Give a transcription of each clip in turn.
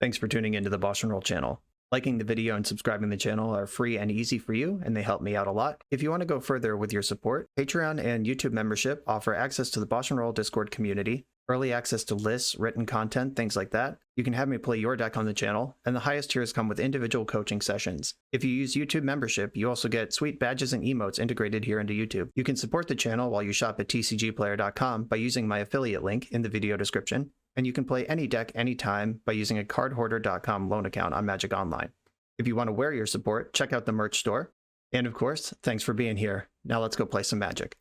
Thanks for tuning into the BoshNRoll channel. Liking the video and subscribing to the channel are free and easy for you, and they help me out a lot. If you want to go further with your support, Patreon and YouTube membership offer access to the BoshNRoll Discord community, early access to lists, written content, things like that. You can have me play your deck on the channel, and the highest tiers come with individual coaching sessions. If you use YouTube membership, you also get sweet badges and emotes integrated here into YouTube. You can support the channel while you shop at tcgplayer.com by using my affiliate link in the video description, and you can play any deck anytime by using a cardhoarder.com loan account on Magic Online. If you want to wear your support, check out the merch store. And of course, thanks for being here. Now let's go play some Magic.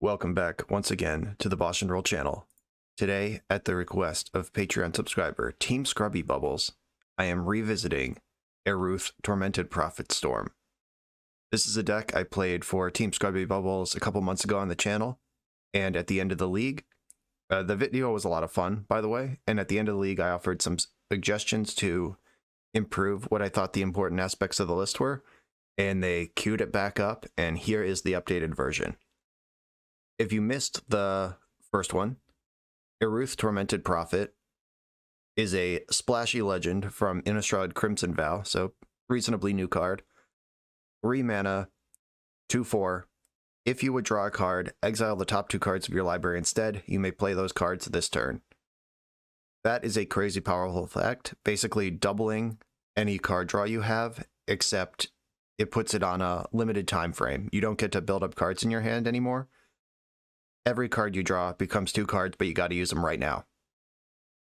Welcome back once again to the BoshNRoll channel. Today, at the request of Patreon subscriber Team Scrubby Bubbles, I am revisiting ERUTH Tormented Prophet Storm. This is a deck I played for Team Scrubby Bubbles a couple months ago on the channel, and at the end of the league, the video was a lot of fun, by the way, and at the end of the league I offered some suggestions to improve what I thought the important aspects of the list were, and they queued it back up, and here is the updated version. If you missed the first one, ERUTH Tormented Prophet is a splashy legend from Innistrad Crimson Vow, so reasonably new card. 3 mana, 2/4. If you would draw a card, exile the top 2 cards of your library instead. You may play those cards this turn. That is a crazy powerful effect, basically doubling any card draw you have, except it puts it on a limited time frame. You don't get to build up cards in your hand anymore. Every card you draw becomes 2 cards, but you got to use them right now.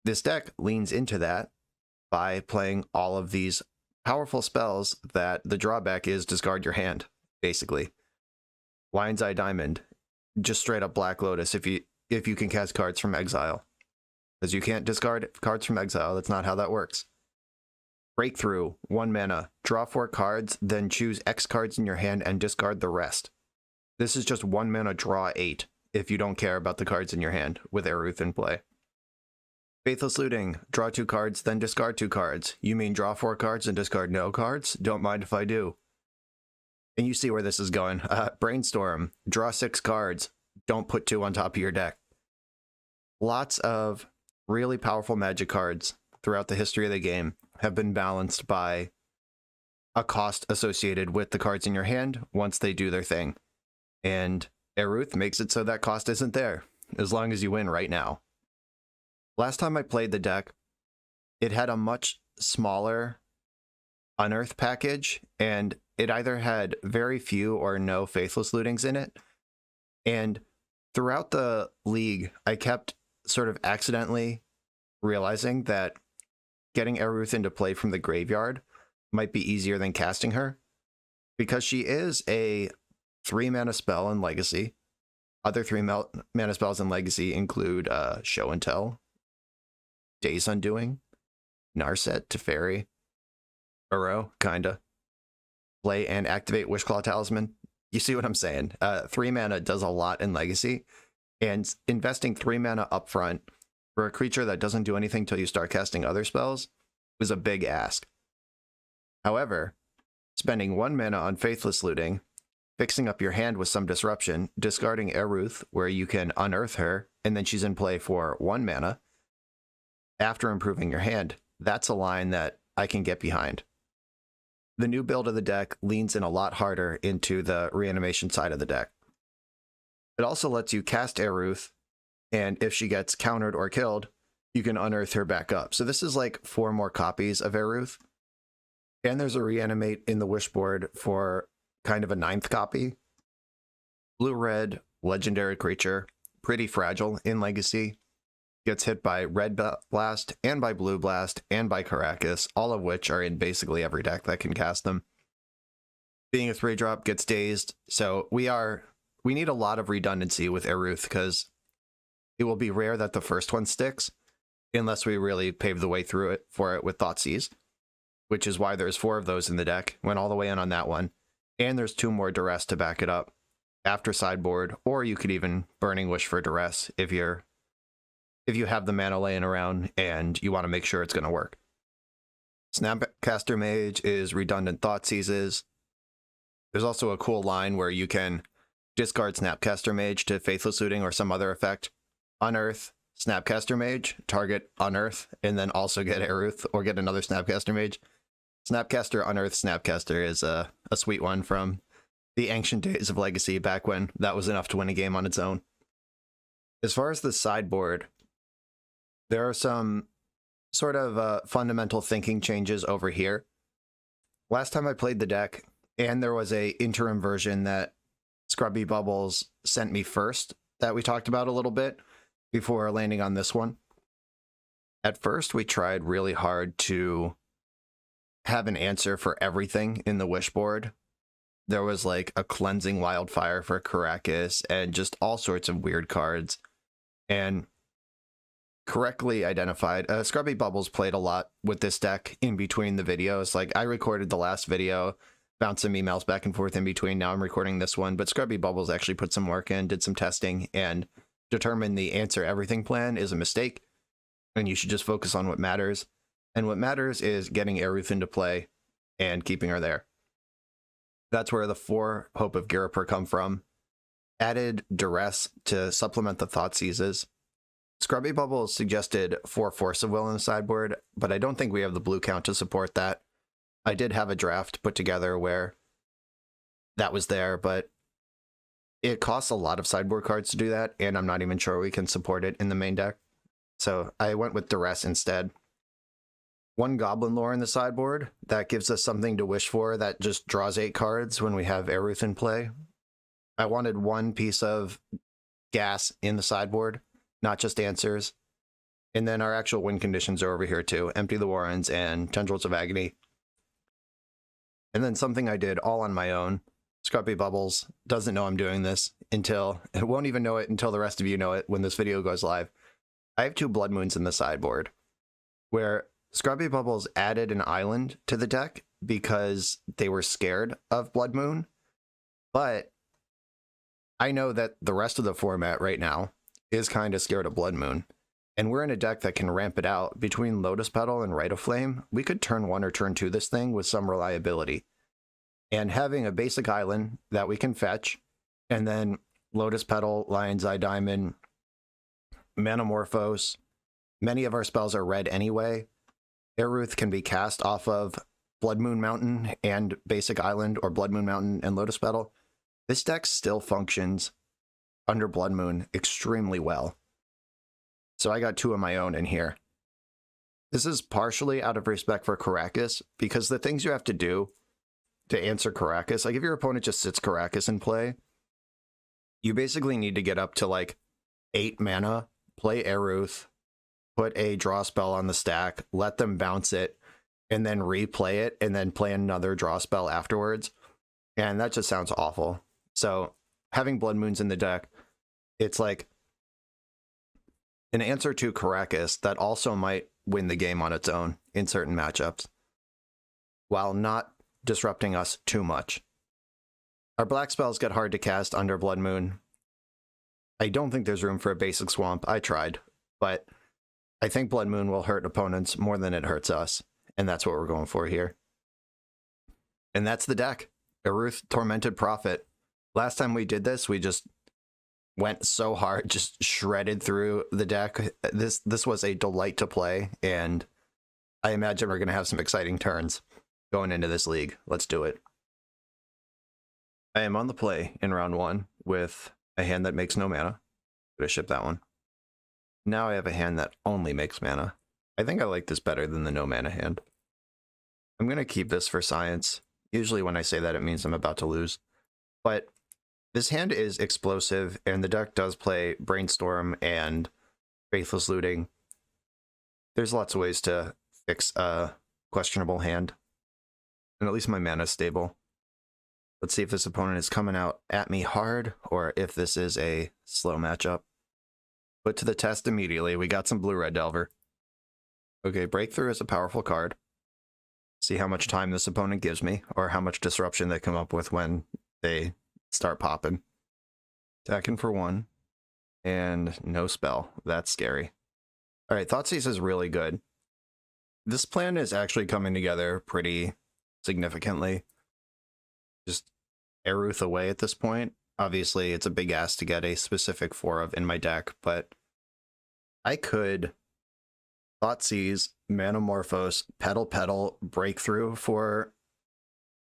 This deck leans into that by playing all of these powerful spells that the drawback is discard your hand, basically. Lion's Eye Diamond, just straight up Black Lotus if you can cast cards from exile. Because you can't discard cards from exile, that's not how that works. Breakthrough, 1 mana, draw 4 cards, then choose X cards in your hand and discard the rest. This is just 1 mana, draw 8, if you don't care about the cards in your hand, with ERUTH in play. Faithless Looting, draw 2 cards, then discard 2 cards. You mean draw 4 cards and discard no cards? Don't mind if I do. And you see where this is going. Brainstorm, draw 6 cards, don't put 2 on top of your deck. Lots of really powerful Magic cards throughout the history of the game have been balanced by a cost associated with the cards in your hand once they do their thing. And ERUTH makes it so that cost isn't there, as long as you win right now. Last time I played the deck, it had a much smaller Unearth package, and it either had very few or no Faithless Lootings in it. And throughout the league, I kept sort of accidentally realizing that getting ERUTH into play from the graveyard might be easier than casting her, because she is a 3 mana spell in Legacy. Other 3 mana spells in Legacy include Show and Tell, Days Undoing, Narset, Teferi, Uro, kinda. Play and activate Wishclaw Talisman. You see what I'm saying? 3 mana does a lot in Legacy, and investing 3 mana upfront for a creature that doesn't do anything till you start casting other spells was a big ask. However, spending 1 mana on Faithless Looting, fixing up your hand with some disruption, discarding ERUTH where you can unearth her, and then she's in play for 1 mana, after improving your hand, that's a line that I can get behind. The new build of the deck leans in a lot harder into the reanimation side of the deck. It also lets you cast ERUTH, and if she gets countered or killed, you can unearth her back up. So this is like 4 more copies of ERUTH. And there's a reanimate in the wishboard for kind of a 9th copy. Blue-red, legendary creature, pretty fragile in Legacy. Gets hit by Red Blast, and by Blue Blast, and by Karakas, all of which are in basically every deck that can cast them. Being a 3-drop, gets dazed, so we need a lot of redundancy with ERUTH, because it will be rare that the first one sticks, unless we really pave the way through it for it with Thoughtseize, which is why there's 4 of those in the deck. Went all the way in on that one, and there's 2 more Duress to back it up after sideboard, or you could even Burning Wish for Duress if you have the mana laying around and you want to make sure it's going to work. Snapcaster Mage is redundant Thoughtseizes. There's also a cool line where you can discard Snapcaster Mage to Faithless Looting or some other effect, unearth, Snapcaster Mage, target Unearth, and then also get ERUTH or get another Snapcaster Mage. Snapcaster, Unearth, Snapcaster is a sweet one from the ancient days of Legacy, back when that was enough to win a game on its own. As far as the sideboard, there are some sort of fundamental thinking changes over here. Last time I played the deck, and there was a interim version that Scrubby Bubbles sent me first that we talked about a little bit before landing on this one. At first, we tried really hard to have an answer for everything in the wish board. There was like a Cleansing Wildfire for Karakas and just all sorts of weird cards. And correctly identified, Scrubby Bubbles played a lot with this deck in between the videos. Like, I recorded the last video, bounced some emails back and forth in between. Now I'm recording this one, but Scrubby Bubbles actually put some work in, did some testing, and determined the answer everything plan is a mistake, and you should just focus on what matters. And what matters is getting ERUTH into play and keeping her there. That's where the 4 Hope of Ghirapur come from. Added Duress to supplement the Thoughtseizes. Scrubby Bubbles suggested 4 Force of Will in the sideboard, but I don't think we have the blue count to support that. I did have a draft put together where that was there, but it costs a lot of sideboard cards to do that, and I'm not even sure we can support it in the main deck. So I went with Duress instead. 1 Goblin Lore in the sideboard. That gives us something to wish for that just draws 8 cards when we have ERUTH in play. I wanted 1 piece of gas in the sideboard, not just answers. And then our actual win conditions are over here too. Empty the Warrens and Tendrils of Agony. And then something I did all on my own. Scrubby Bubbles doesn't know I'm doing this until, it won't even know it until the rest of you know it when this video goes live. I have 2 Blood Moons in the sideboard, where Scrubby Bubbles added an island to the deck because they were scared of Blood Moon. But I know that the rest of the format right now is kind of scared of Blood Moon. And we're in a deck that can ramp it out. Between Lotus Petal and Rite of Flame, we could turn 1 or turn 2 this thing with some reliability. And having a basic island that we can fetch, and then Lotus Petal, Lion's Eye Diamond, Manamorphose. Many of our spells are red anyway. ERUTH can be cast off of Blood Moon Mountain and Basic Island, or Blood Moon Mountain and Lotus Petal. This deck still functions under Blood Moon extremely well. So I got 2 of my own in here. This is partially out of respect for Karakas, because the things you have to do to answer Karakas, like if your opponent just sits Karakas in play, you basically need to get up to like 8 mana, play ERUTH, put a draw spell on the stack, let them bounce it, and then replay it, and then play another draw spell afterwards. And that just sounds awful. So having Blood Moons in the deck, it's like an answer to Karakas that also might win the game on its own in certain matchups, while not disrupting us too much. Our black spells get hard to cast under Blood Moon. I don't think there's room for a basic swamp. I tried, but I think Blood Moon will hurt opponents more than it hurts us, and that's what we're going for here. And that's the deck. ERUTH Tormented Prophet. Last time we did this, we just went so hard, just shredded through the deck. This was a delight to play, and I imagine we're going to have some exciting turns going into this league. Let's do it. I am on the play in round 1 with a hand that makes no mana. Gonna ship that one. Now I have a hand that only makes mana. I think I like this better than the no mana hand. I'm going to keep this for science. Usually when I say that, it means I'm about to lose. But this hand is explosive, and the deck does play Brainstorm and Faithless Looting. There's lots of ways to fix a questionable hand. And at least my mana is stable. Let's see if this opponent is coming out at me hard, or if this is a slow matchup. Put to the test immediately. We got some Blue-Red Delver. Okay, Breakthrough is a powerful card. See how much time this opponent gives me, or how much disruption they come up with when they start popping. Attacking for 1. And no spell. That's scary. Alright, Thoughtseize is really good. This plan is actually coming together pretty significantly. Just ERUTH away at this point. Obviously, it's a big ask to get a specific 4 of in my deck, but I could Thoughtseize, Manamorphose, Petal, Breakthrough for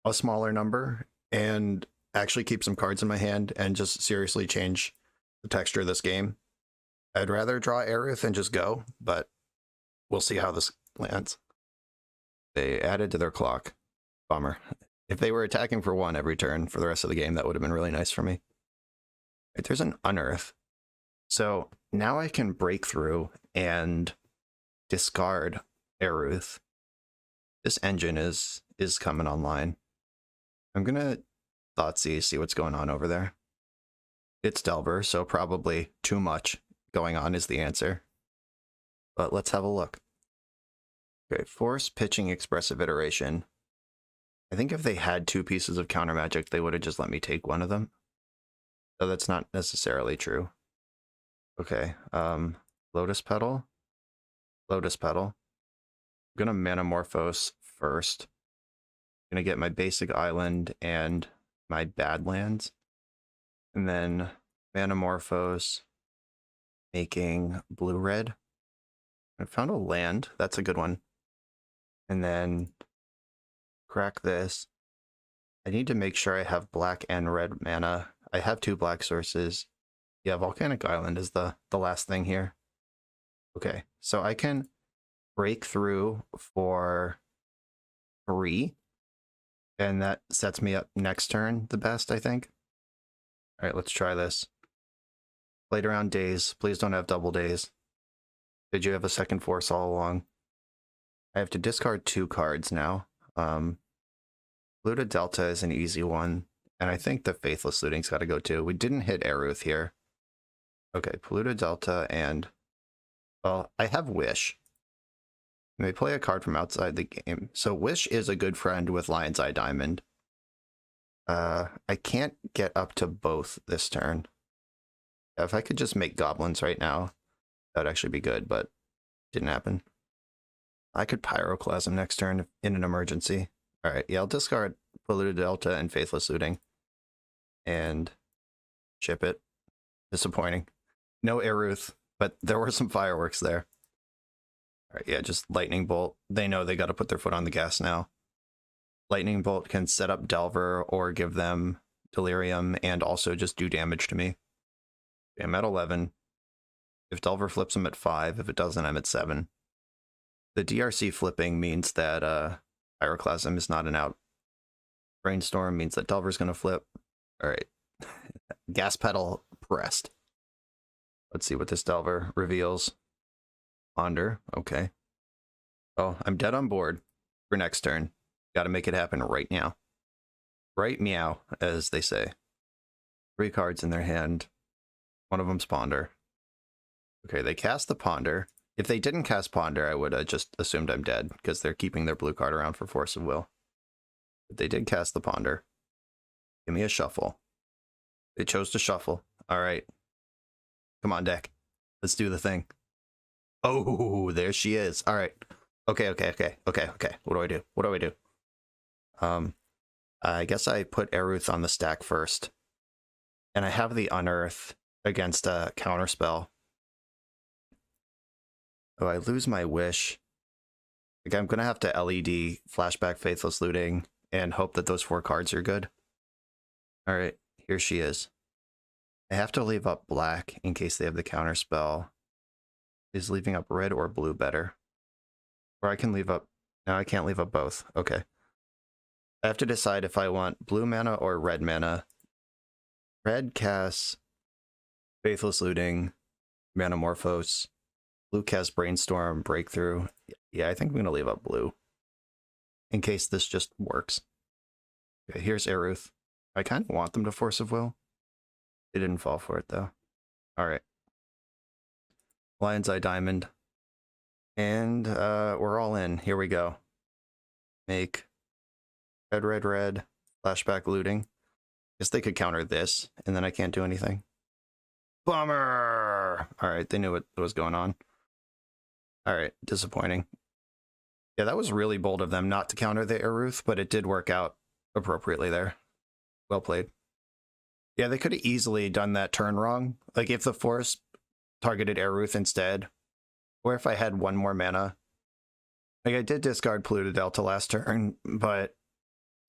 a smaller number, and actually keep some cards in my hand and just seriously change the texture of this game. I'd rather draw ERUTH and just go, but we'll see how this lands. They added to their clock. Bummer. If they were attacking for 1 every turn for the rest of the game, that would have been really nice for me. Right, there's an Unearth. So now I can break through and discard ERUTH. This engine is coming online. I'm gonna Thoughtseize, see what's going on over there. It's Delver, so probably too much going on is the answer. But let's have a look. Okay, Force, Pitching, Expressive Iteration. I think if they had 2 pieces of counter magic, they would have just let me take one of them. So that's not necessarily true. Okay, Lotus Petal. Lotus Petal. I'm gonna Manamorphose first. I'm gonna get my basic island and my Badlands. And then Manamorphose, making blue-red. I found a land. That's a good one. And then crack this. I need to make sure I have black and red mana. I have 2 black sources. Yeah, Volcanic Island is the last thing here. Okay, so I can break through for 3. And that sets me up next turn the best, I think. All right, let's try this. Played around days. Please don't have double days. Did you have a second force all along? I have to discard 2 cards now. Polluted Delta is an easy one. And I think the Faithless Looting's got to go too. We didn't hit ERUTH here. Okay, Polluted Delta and... Well, I have Wish. They play a card from outside the game. So Wish is a good friend with Lion's Eye Diamond. I can't get up to both this turn. If I could just make goblins right now, that'd actually be good, but didn't happen. I could Pyroclasm next turn in an emergency. All right, yeah, I'll discard Polluted Delta and Faithless Looting. And chip it. Disappointing. No ERUTH, but there were some fireworks there. All right, yeah, just Lightning Bolt. They know they got to put their foot on the gas now. Lightning Bolt can set up Delver or give them Delirium and also just do damage to me. Okay, I'm at 11. If Delver flips, I'm at 5. If it doesn't, I'm at 7. The DRC flipping means that Pyroclasm is not an out. Brainstorm means that Delver's going to flip. All right. Gas pedal pressed. Let's see what this Delver reveals. Ponder. Okay. Oh, I'm dead on board for next turn. Got to make it happen right now. Right meow, as they say. 3 cards in their hand. One of them's Ponder. Okay, they cast the Ponder. If they didn't cast Ponder, I would have just assumed I'm dead, because they're keeping their blue card around for Force of Will. But they did cast the Ponder. Give me a shuffle. They chose to shuffle. All right. Come on, deck. Let's do the thing. Oh, there she is. All right. Okay. What do I do? What do I do? I guess I put ERUTH on the stack first. And I have the Unearth against a counterspell. Oh, I lose my Wish. Like, I'm going to have to LED, Flashback, Faithless Looting, and hope that those 4 cards are good. All right, here she is. I have to leave up black in case they have the counterspell. Is leaving up red or blue better? Or I can leave up... No, I can't leave up both. Okay. I have to decide if I want blue mana or red mana. Red casts Faithless Looting, Manamorphose. Blue casts Brainstorm, Breakthrough. Yeah, I think I'm going to leave up blue. In case this just works. Okay, here's ERUTH. I kind of want them to Force of Will. They didn't fall for it, though. Alright. Lion's Eye Diamond. And we're all in. Here we go. Make red, flashback looting. Guess they could counter this, and then I can't do anything. Bummer! Alright, they knew what was going on. Alright, disappointing. Yeah, that was really bold of them not to counter the ERUTH, but it did work out appropriately there. Well played. Yeah, they could have easily done that turn wrong. Like, if the Force targeted ERUTH instead, Or if I had one more mana. Like, I did discard Polluted Delta last turn, but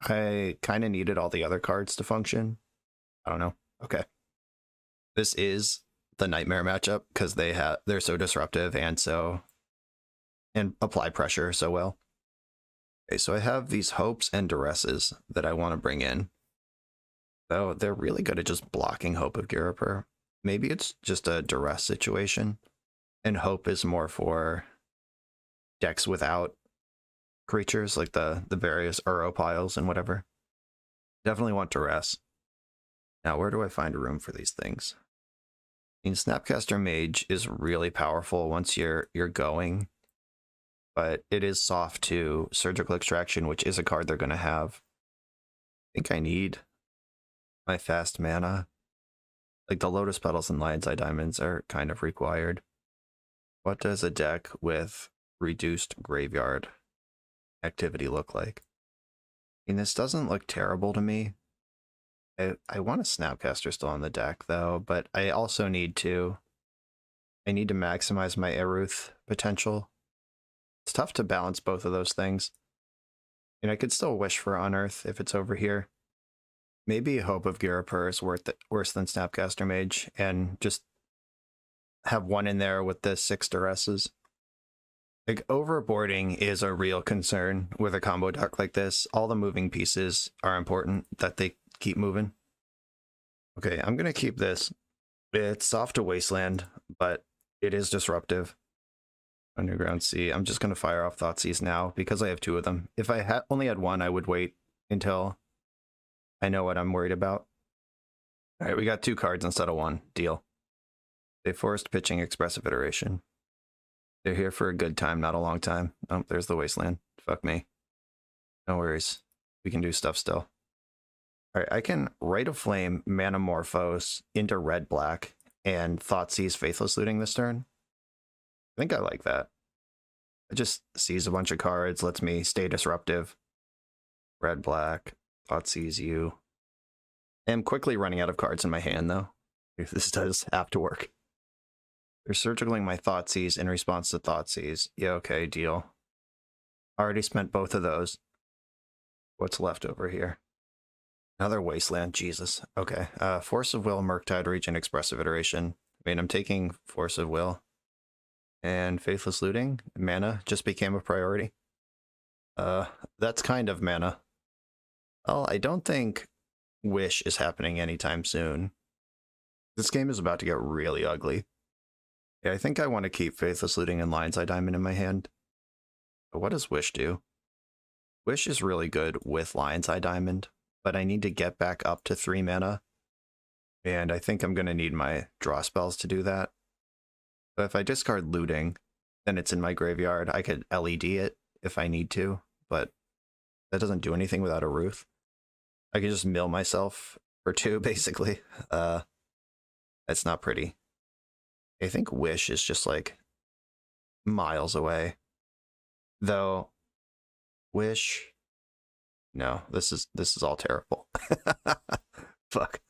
I kind of needed all the other cards to function. I don't know. Okay. This is the nightmare matchup because they're so disruptive and apply pressure so well. Okay, so I have these hopes and duresses that I want to bring in. Though they're really good at just blocking Hope of Ghirapur. Maybe it's just a duress situation, and Hope is more for decks without creatures, like the various Uro piles and whatever. Definitely want duress. Now, where do I find room for these things? I mean, Snapcaster Mage is really powerful once you're going, but it is soft to Surgical Extraction, which is a card they're going to have. I think I need my fast mana. Like, the Lotus Petals and Lion's Eye Diamonds are kind of required. What does a deck with reduced graveyard activity look like? I mean, this doesn't look terrible to me. I want a Snapcaster still on the deck, though, but I also need to maximize my ERUTH potential. It's tough to balance both of those things. And I could still wish for Unearth if it's over here. Maybe Hope of Ghirapur is worse than Snapcaster Mage, and just have one in there with the 6 duresses. Like, overboarding is a real concern with a combo deck like this. All the moving pieces are important that they keep moving. Okay, I'm going to keep this. It's soft to Wasteland, but it is disruptive. Underground Sea. I'm just going to fire off Thoughtseize now because I have 2 of them. If I only had 1, I would wait until I know what I'm worried about. All right, we got 2 cards instead of 1. Deal. They forced pitching Expressive Iteration. They're here for a good time, not a long time. Oh, there's the Wasteland. Fuck me. No worries. We can do stuff still. All right, I can Rite of Flame, Manamorphose into red-black, and Thoughtseize Faithless Looting this turn. I think I like that. It just sees a bunch of cards, lets me stay disruptive. Red-black, Thoughtseize you. I am quickly running out of cards in my hand, though. This does have to work. They're circling my Thoughtseize in response to Thoughtseize. Yeah, okay, deal. Already spent both of those. What's left over here? Another Wasteland, Jesus. Okay, Force of Will, Murktide, Regent, Expressive Iteration. I mean, I'm taking Force of Will. And Faithless Looting. Mana just became a priority. That's kind of mana. Well, I don't think Wish is happening anytime soon. This game is about to get really ugly. Yeah, I think I want to keep Faithless Looting and Lion's Eye Diamond in my hand. But what does Wish do? Wish is really good with Lion's Eye Diamond, but I need to get back up to 3 mana. And I think I'm going to need my draw spells to do that. But if I discard Looting, then it's in my graveyard. I could LED it if I need to, but that doesn't do anything without a ERUTH. I could just mill myself for 2, basically. That's not pretty. I think Wish is just like miles away. Though Wish, no, this is all terrible. Fuck.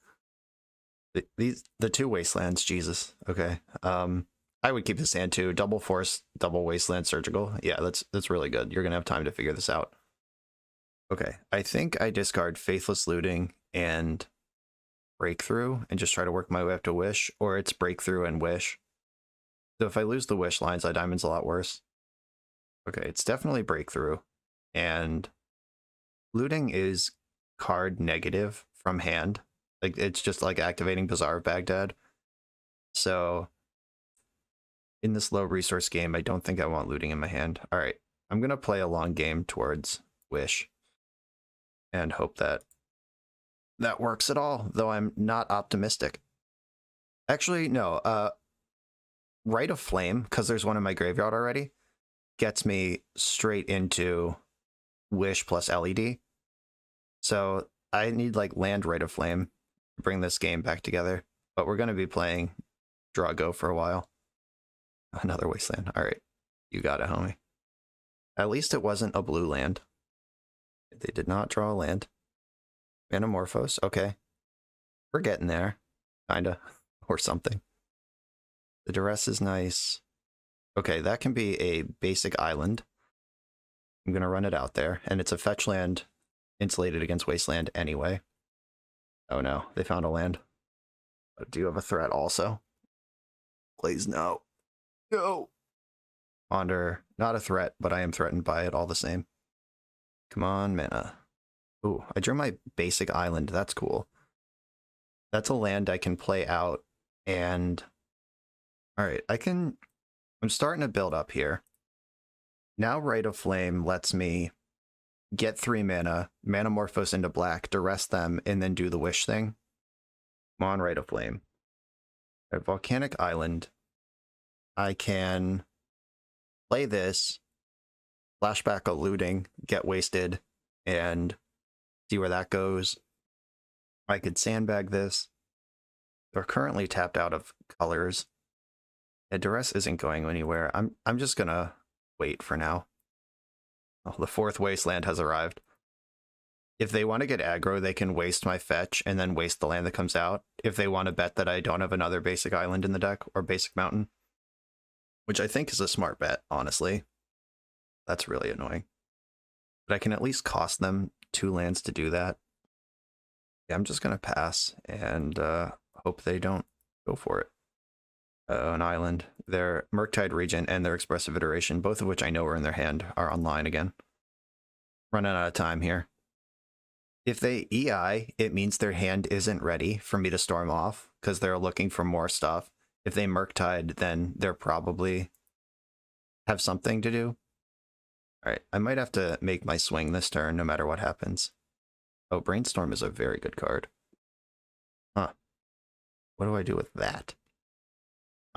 The 2 Wastelands, Jesus. Okay. I would keep this hand too. Double Force, double Wasteland, Surgical. Yeah, that's really good. You're gonna have time to figure this out. Okay, I think I discard Faithless Looting and Breakthrough and just try to work my way up to Wish, or it's Breakthrough and Wish. So if I lose the Wish, Lion's Eye Diamond's a lot worse. Okay, it's definitely Breakthrough, and Looting is card negative from hand. Like, it's just like activating Bazaar of Baghdad. So in this low resource game, I don't think I want Looting in my hand. All right, I'm gonna play a long game towards Wish and hope that works at all, though I'm not optimistic. Actually, no. Rite of Flame, because there's one in my graveyard already, gets me straight into Wish plus LED. So I need like land Rite of Flame to bring this game back together. But we're going to be playing Draw Go for a while. Another Wasteland. All right. You got it, homie. At least it wasn't a blue land. They did not draw a land. Manamorphose. Okay. We're getting there. Kinda. Or something. The duress is nice. Okay, that can be a basic island. I'm going to run it out there, and it's a fetch land insulated against wasteland anyway. Oh no, they found a land. Do you have a threat also? Please no. No! Ponder, not a threat, but I am threatened by it all the same. Come on, mana. Ooh, I drew my basic island. That's cool. That's a land I can play out, and... Alright, I'm starting to build up here. Now Rite of Flame lets me get 3 mana, Manamorphose into black, duress them, and then do the wish thing. Come on, Rite of Flame. At Volcanic Island, I can play this, flashback a looting, get wasted, and see where that goes. I could sandbag this. They're currently tapped out of colors. And duress isn't going anywhere. I'm just gonna wait for now. Oh, the 4th wasteland has arrived. If they want to get aggro, they can waste my fetch and then waste the land that comes out. If they want to bet that I don't have another basic island in the deck or basic mountain, which I think is a smart bet, honestly. That's really annoying. But I can at least cost them 2 lands to do that. Yeah, I'm just going to pass and hope they don't go for it. An island. Their Murktide Regent and their Expressive Iteration, both of which I know are in their hand, are online again. Running out of time here. If they EI, it means their hand isn't ready for me to storm off because they're looking for more stuff. If they Murktide, then they're probably have something to do. Alright, I might have to make my swing this turn no matter what happens. Oh, Brainstorm is a very good card. Huh. What do I do with that?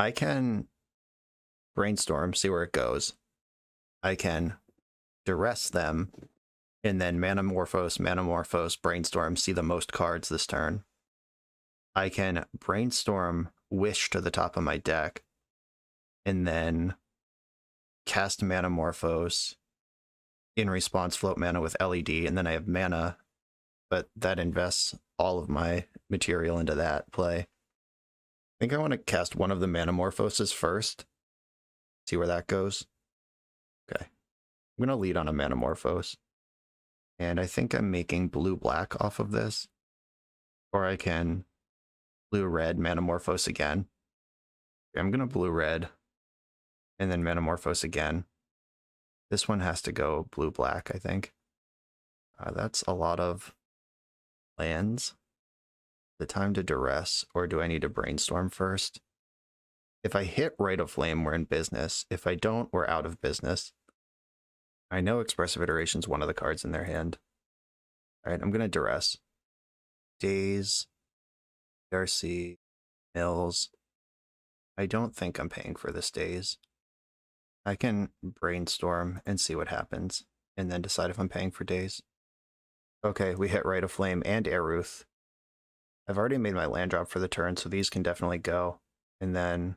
I can Brainstorm, see where it goes. I can duress them, and then Manamorphose, Brainstorm, see the most cards this turn. I can Brainstorm, Wish to the top of my deck, and then cast Manamorphose, in response float mana with LED, and then I have mana, but that invests all of my material into that play. I think I want to cast one of the Manamorphoses first. See where that goes. Okay. I'm going to lead on a Manamorphose. And I think I'm making blue-black off of this. Or I can blue-red Manamorphose again. Okay, I'm going to blue-red. And then Manamorphose again. This one has to go blue-black, I think. That's a lot of lands. The time to duress, or do I need to Brainstorm first? If I hit Rite of Flame, we're in business. If I don't, we're out of business. I know Expressive Iteration's one of the cards in their hand. Alright, I'm going to duress. Daze, Darcy, Mills. I don't think I'm paying for this Daze. I can Brainstorm and see what happens, and then decide if I'm paying for Daze. Okay, we hit Rite of Flame and ERUTH. I've already made my land drop for the turn, so these can definitely go. And then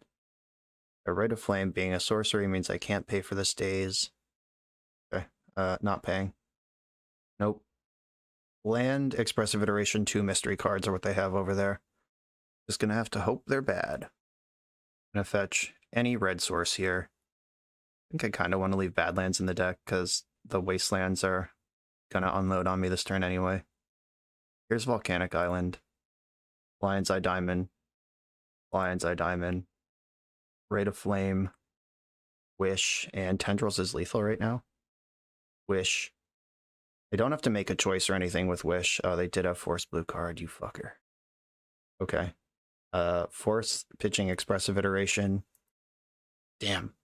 a Rite of Flame being a sorcery means I can't pay for this Daze. Okay, not paying. Nope. Land, Expressive Iteration, 2 mystery cards are what they have over there. Just gonna have to hope they're bad. Gonna fetch any red source here. I think I kind of want to leave Badlands in the deck because the Wastelands are gonna unload on me this turn anyway. Here's Volcanic Island. Lion's Eye Diamond, Lion's Eye Diamond, Rite of Flame, Wish, and Tendrils is lethal right now. Wish. I don't have to make a choice or anything with Wish. Oh, they did have Force Blue card, you fucker. Okay. Force pitching Expressive Iteration. Damn.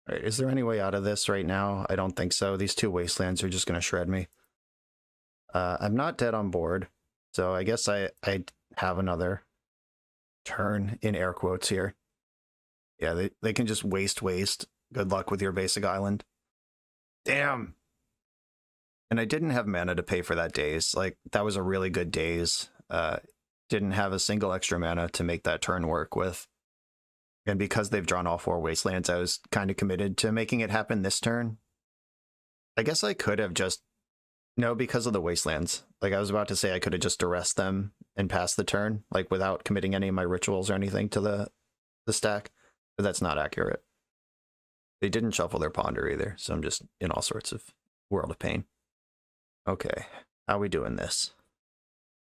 Alright, is there any way out of this right now? I don't think so. These 2 Wastelands are just going to shred me. I'm not dead on board, so I guess I have another turn in air quotes here. Yeah, they can just waste. Good luck with your basic island. Damn. And I didn't have mana to pay for that Daze. Like, that was a really good Daze. Didn't have a single extra mana to make that turn work with. And because they've drawn all 4 Wastelands, I was kind of committed to making it happen this turn. I guess I could have just... No, because of the Wastelands. Like, I was about to say I could have just duressed them and passed the turn, like, without committing any of my rituals or anything to the stack. But that's not accurate. They didn't shuffle their ponder either, so I'm just in all sorts of world of pain. Okay, how are we doing this?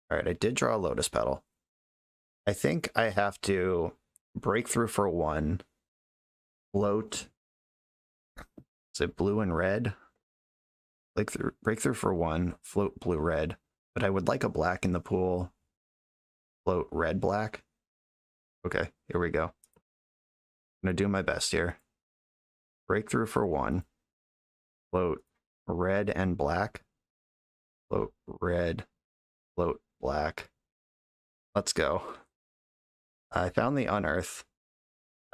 All right, I did draw a Lotus Petal. I think I have to break through for 1, float. Is it blue and red? Break through for 1, float blue red. But I would like a black in the pool. Float red black. Okay, here we go. I'm gonna do my best here. Break through for 1. Float red and black. Float red. Float black. Let's go. I found the Unearth,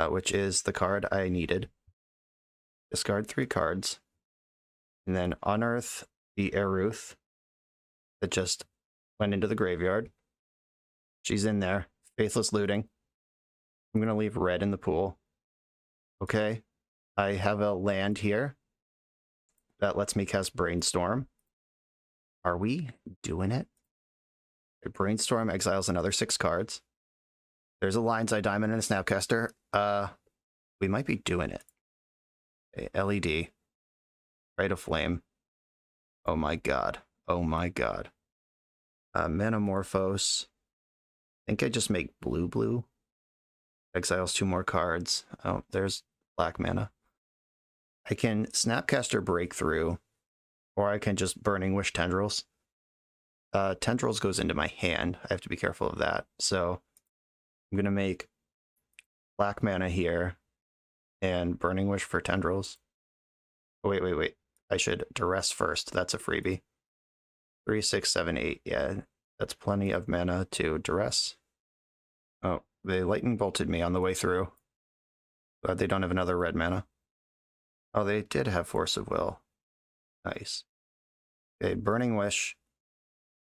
which is the card I needed. Discard 3 cards. And then unearth the ERUTH that just went into the graveyard. She's in there. Faithless Looting. I'm going to leave red in the pool. Okay. I have a land here that lets me cast Brainstorm. Are we doing it? Brainstorm exiles another 6 cards. There's a Lion's Eye Diamond and a Snapcaster. We might be doing it. Okay, LED. Rite of Flame. Oh my god. Oh my god. Metamorphose. I think I just make blue. Exiles 2 more cards. Oh, there's black mana. I can Snapcaster Breakthrough, or I can just Burning Wish Tendrils. Tendrils goes into my hand. I have to be careful of that. So I'm going to make black mana here and Burning Wish for Tendrils. Oh, wait. I should Duress first. That's a freebie. 3, 6, 7, 8. Yeah, that's plenty of mana to Duress. Oh, they lightning bolted me on the way through. Glad they don't have another red mana. Oh, they did have Force of Will. Nice. Okay, Burning Wish.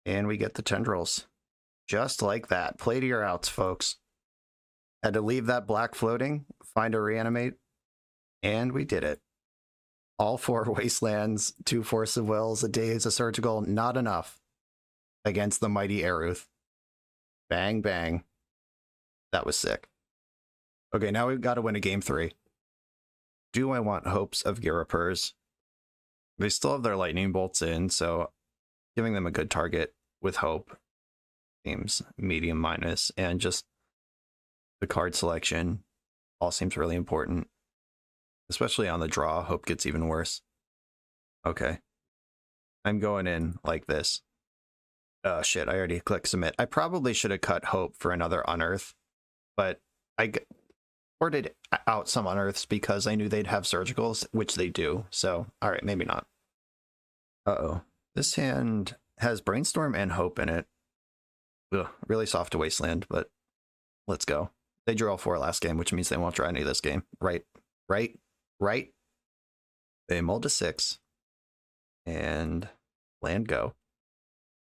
And we get the Tendrils. Just like that. Play to your outs, folks. Had to leave that black floating, find a Reanimate, and we did it. All 4 Wastelands, 2 Force of Wills, a Daze, a Surgical, not enough against the mighty ERUTH. Bang, bang. That was sick. Okay, now we've got to win a game 3. Do I want hopes of Girapurs? They still have their lightning bolts in, so giving them a good target with hope seems medium minus, and just the card selection all seems really important. Especially on the draw, hope gets even worse. Okay. I'm going in like this. Oh shit, I already clicked submit. I probably should have cut hope for another Unearth, but I ordered out some Unearths because I knew they'd have Surgicals, which they do. So, alright, maybe not. Uh-oh. This hand has Brainstorm and Hope in it. Ugh, really soft to Wasteland, but let's go. They drew all 4 last game, which means they won't draw any this game. Right. They mull to 6. And land go.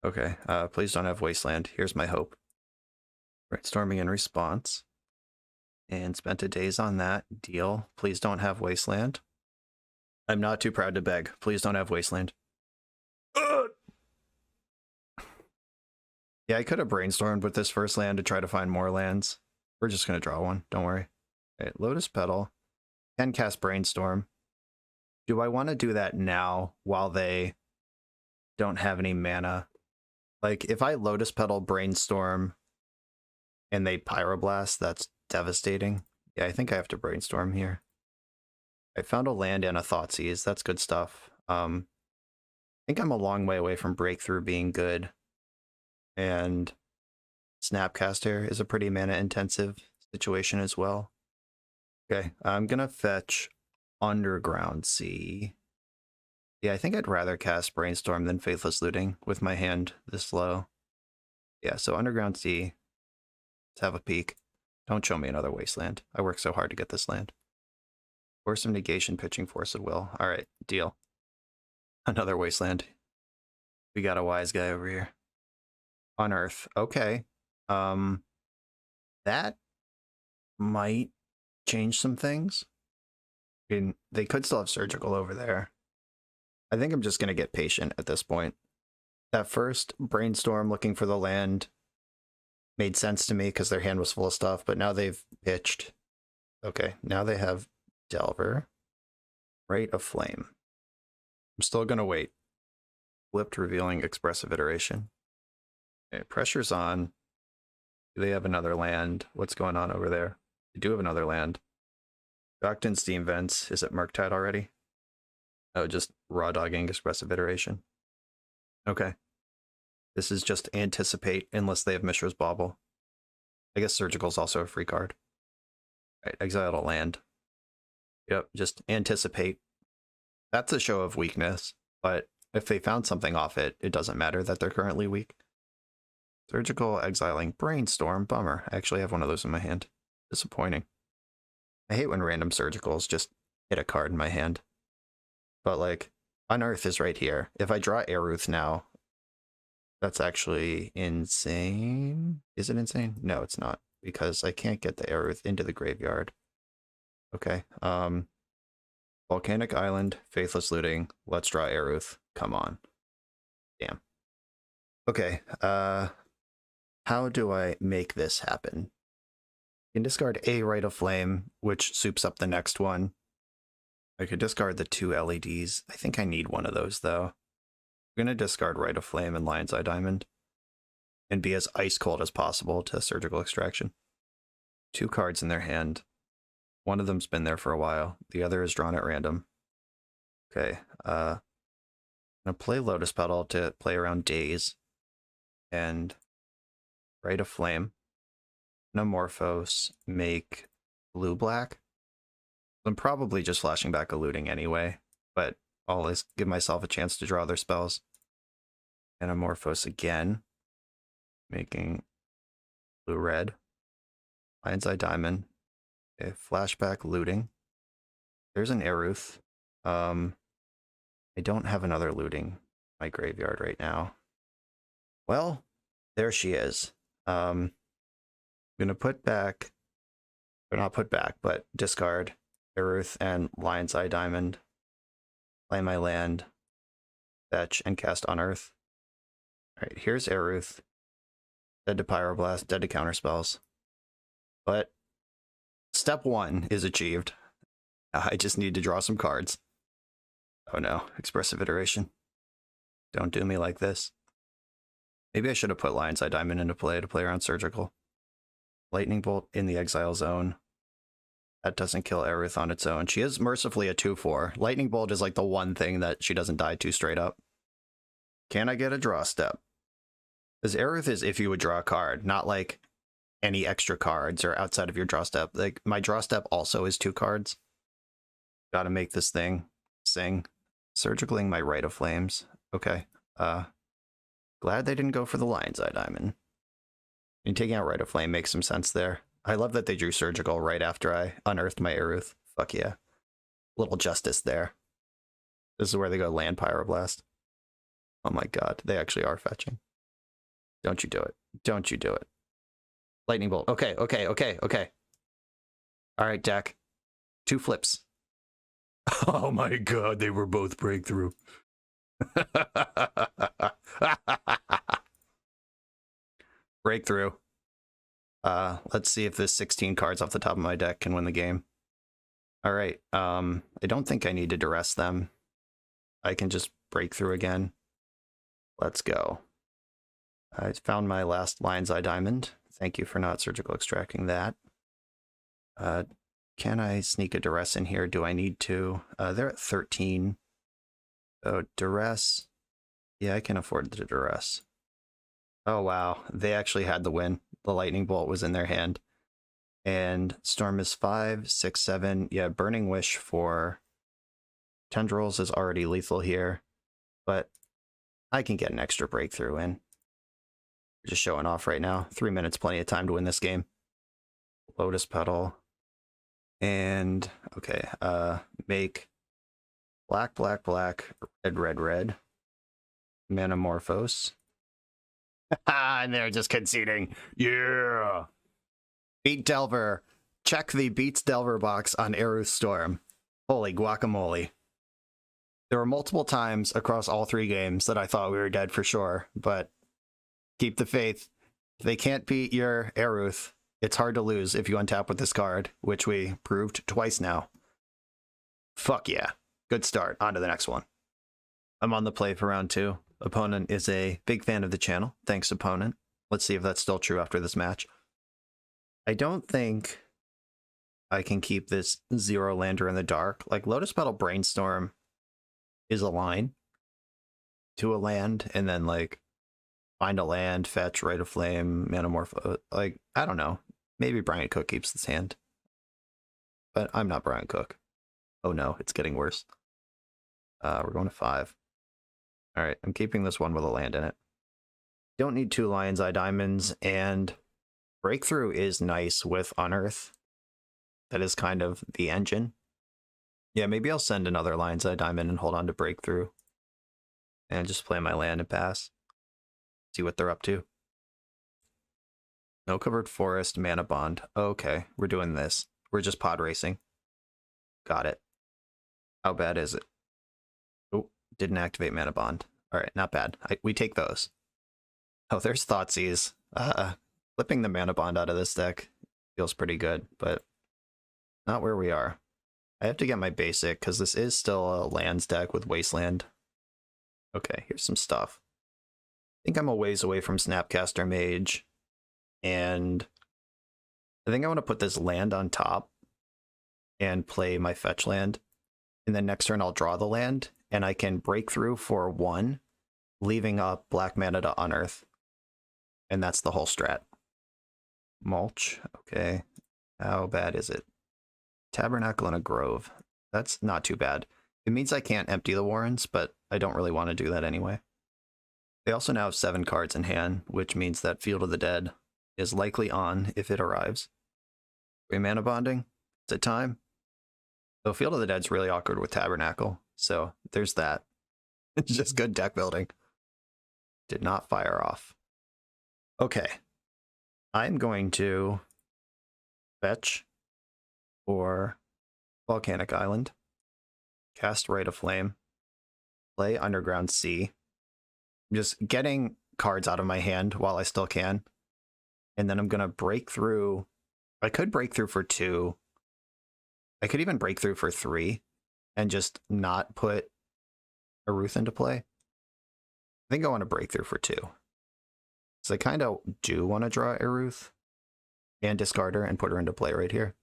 Okay, please don't have Wasteland. Here's my hope. Brainstorming in response. And spent a daze on that. Deal. Please don't have Wasteland. I'm not too proud to beg. Please don't have Wasteland. Yeah, I could have brainstormed with this first land to try to find more lands. We're just going to draw one. Don't worry. Okay, Lotus Petal. Can cast Brainstorm. Do I want to do that now while they don't have any mana? Like, if I Lotus Petal Brainstorm and they Pyroblast, that's devastating. Yeah, I think I have to Brainstorm here. I found a land and a Thoughtseize. That's good stuff. I think I'm a long way away from Breakthrough being good. And Snapcaster is a pretty mana-intensive situation as well. Okay, I'm going to fetch Underground Sea. Yeah, I think I'd rather cast Brainstorm than Faithless Looting with my hand this low. Yeah, so Underground Sea. Let's have a peek. Don't show me another Wasteland. I worked so hard to get this land. Force of Negation, pitching Force of Will. Alright, deal. Another Wasteland. We got a wise guy over here. Unearth. Okay. That might change some things. I mean, they could still have Surgical over there. I think I'm just going to get patient at this point. That first Brainstorm looking for the land made sense to me because their hand was full of stuff, but now they've pitched. Okay, now they have Delver. Rite of Flame. I'm still gonna wait. Flipped, revealing expressive iteration. Okay, pressure's on. Do they have another land? What's going on over there? They do have another land. Docked in Steam Vents. Is it Murktide already? Oh, just raw dogging expressive iteration. Okay. This is just anticipate unless they have Mishra's Bauble. I guess Surgical's also a free card. Right, exile to land. Yep, just anticipate. That's a show of weakness, but if they found something off it, it doesn't matter that they're currently weak. Surgical, exiling, Brainstorm, bummer. I actually have one of those in my hand. Disappointing. I hate when random Surgicals just hit a card in my hand. But like, Unearth is right here. If I draw ERUTH now, that's actually insane. Is it insane? No, it's not, because I can't get the ERUTH into the graveyard. Okay, Volcanic Island, Faithless Looting, let's draw ERUTH. Come on. Damn. Okay, how do I make this happen? I can discard a Rite of Flame, which soups up the next one. I could discard the 2 LEDs. I think I need one of those, though. I'm going to discard Rite of Flame and Lion's Eye Diamond and be as ice cold as possible to Surgical Extraction. 2 cards in their hand. One of them's been there for a while. The other is drawn at random. Okay, I'm going to play Lotus Petal to play around Daze. And Rite of Flame. Amorphose, make blue-black. I'm probably just flashing back a looting anyway, but I'll always give myself a chance to draw their spells. And Amorphose again, making blue-red. Lion's Eye Diamond. Okay, flashback looting. There's an ERUTH. I don't have another looting in my graveyard right now. Well, there she is. I'm gonna put back, or not put back, but discard ERUTH and Lion's Eye Diamond. Play my land, fetch, and cast Unearth. Alright, here's ERUTH. Dead to Pyroblast, dead to counterspells. But step 1 is achieved. I just need to draw some cards. Oh no, expressive iteration. Don't do me like this. Maybe I should have put Lion's Eye Diamond into play to play around Surgical. Lightning Bolt in the exile zone. That doesn't kill ERUTH on its own. She is mercifully a 2/4. Lightning Bolt is like the one thing that she doesn't die to straight up. Can I get a draw step? Because ERUTH is if you would draw a card, not like any extra cards or outside of your draw step. Like my draw step also is 2 cards. Gotta make this thing sing. Surgicaling my Rite of Flames. Okay. Glad they didn't go for the Lion's Eye Diamond. And taking out Rite of Flame makes some sense there. I love that they drew Surgical right after I unearthed my ERUTH. Fuck yeah. Little justice there. This is where they go land Pyroblast. Oh my god, they actually are fetching. Don't you do it. Don't you do it. Lightning Bolt. Okay. Alright, deck. 2 flips. Oh my god, they were both breakthrough. Breakthrough. Let's see if this 16 cards off the top of my deck can win the game. Alright, I don't think I need to duress them. I can just break through again. Let's go. I found my last Lion's Eye Diamond. Thank you for not surgical extracting that. Can I sneak a duress in here? Do I need to? They're at 13. So duress. Yeah, I can afford the duress. Oh wow, they actually had the win. The lightning bolt was in their hand. And storm is 5, 6, 7. Yeah, burning wish for tendrils is already lethal here, but I can get an extra breakthrough in. Just showing off right now. 3 minutes, plenty of time to win this game. Lotus Petal. And okay, make black, black, black, red, red, red. Manamorphose. And they're just conceding. Yeah. Beat Delver. Check the Beats Delver box on ERUTH Storm. Holy guacamole. There were multiple times across all 3 games that I thought we were dead for sure, but keep the faith. If they can't beat your ERUTH, it's hard to lose if you untap with this card, which we proved twice now. Fuck yeah. Good start. On to the next one. I'm on the play for round 2. Opponent is a big fan of the channel. Thanks, opponent. Let's see if that's still true after this match. I don't think I can keep this 0 lander in the dark. Like, Lotus Petal Brainstorm is a line to a land, and then, like, find a land, fetch, Rite of Flame, Manamorph. Like, I don't know. Maybe Brian Cook keeps this hand. But I'm not Brian Cook. Oh no, it's getting worse. We're going to 5. Alright, I'm keeping this one with a land in it. Don't need 2 Lion's Eye Diamonds, and Breakthrough is nice with Unearth. That is kind of the engine. Yeah, maybe I'll send another Lion's Eye Diamond and hold on to Breakthrough. And just play my land and pass. See what they're up to. No Covered Forest, Mana Bond. Okay, we're doing this. We're just pod racing. Got it. How bad is it? Oh, didn't activate Mana Bond. Alright, not bad. We take those. Oh, there's Thoughtseize. Flipping the Mana Bond out of this deck feels pretty good, but not where we are. I have to get my basic, because this is still a lands deck with Wasteland. Okay, here's some stuff. I think I'm a ways away from Snapcaster Mage, and I think I want to put this land on top and play my fetch land, and then next turn I'll draw the land, and I can break through for 1, leaving up black mana to unearth, and that's the whole strat. Mulch, okay. How bad is it? Tabernacle and a Grove. That's not too bad. It means I can't empty the Warrens, but I don't really want to do that anyway. They also now have 7 cards in hand, which means that Field of the Dead is likely on if it arrives. Mana bonding? Is it time? So Field of the Dead's really awkward with Tabernacle, so there's that. It's just good deck building. Did not fire off. Okay. I'm going to fetch for Volcanic Island, cast Rite of Flame, play Underground Sea. I'm just getting cards out of my hand while I still can. And then I'm going to break through. I could break through for 2. I could even break through for 3 and just not put ERUTH into play. I think I want to break through for 2. So I kind of do want to draw ERUTH and discard her and put her into play right here.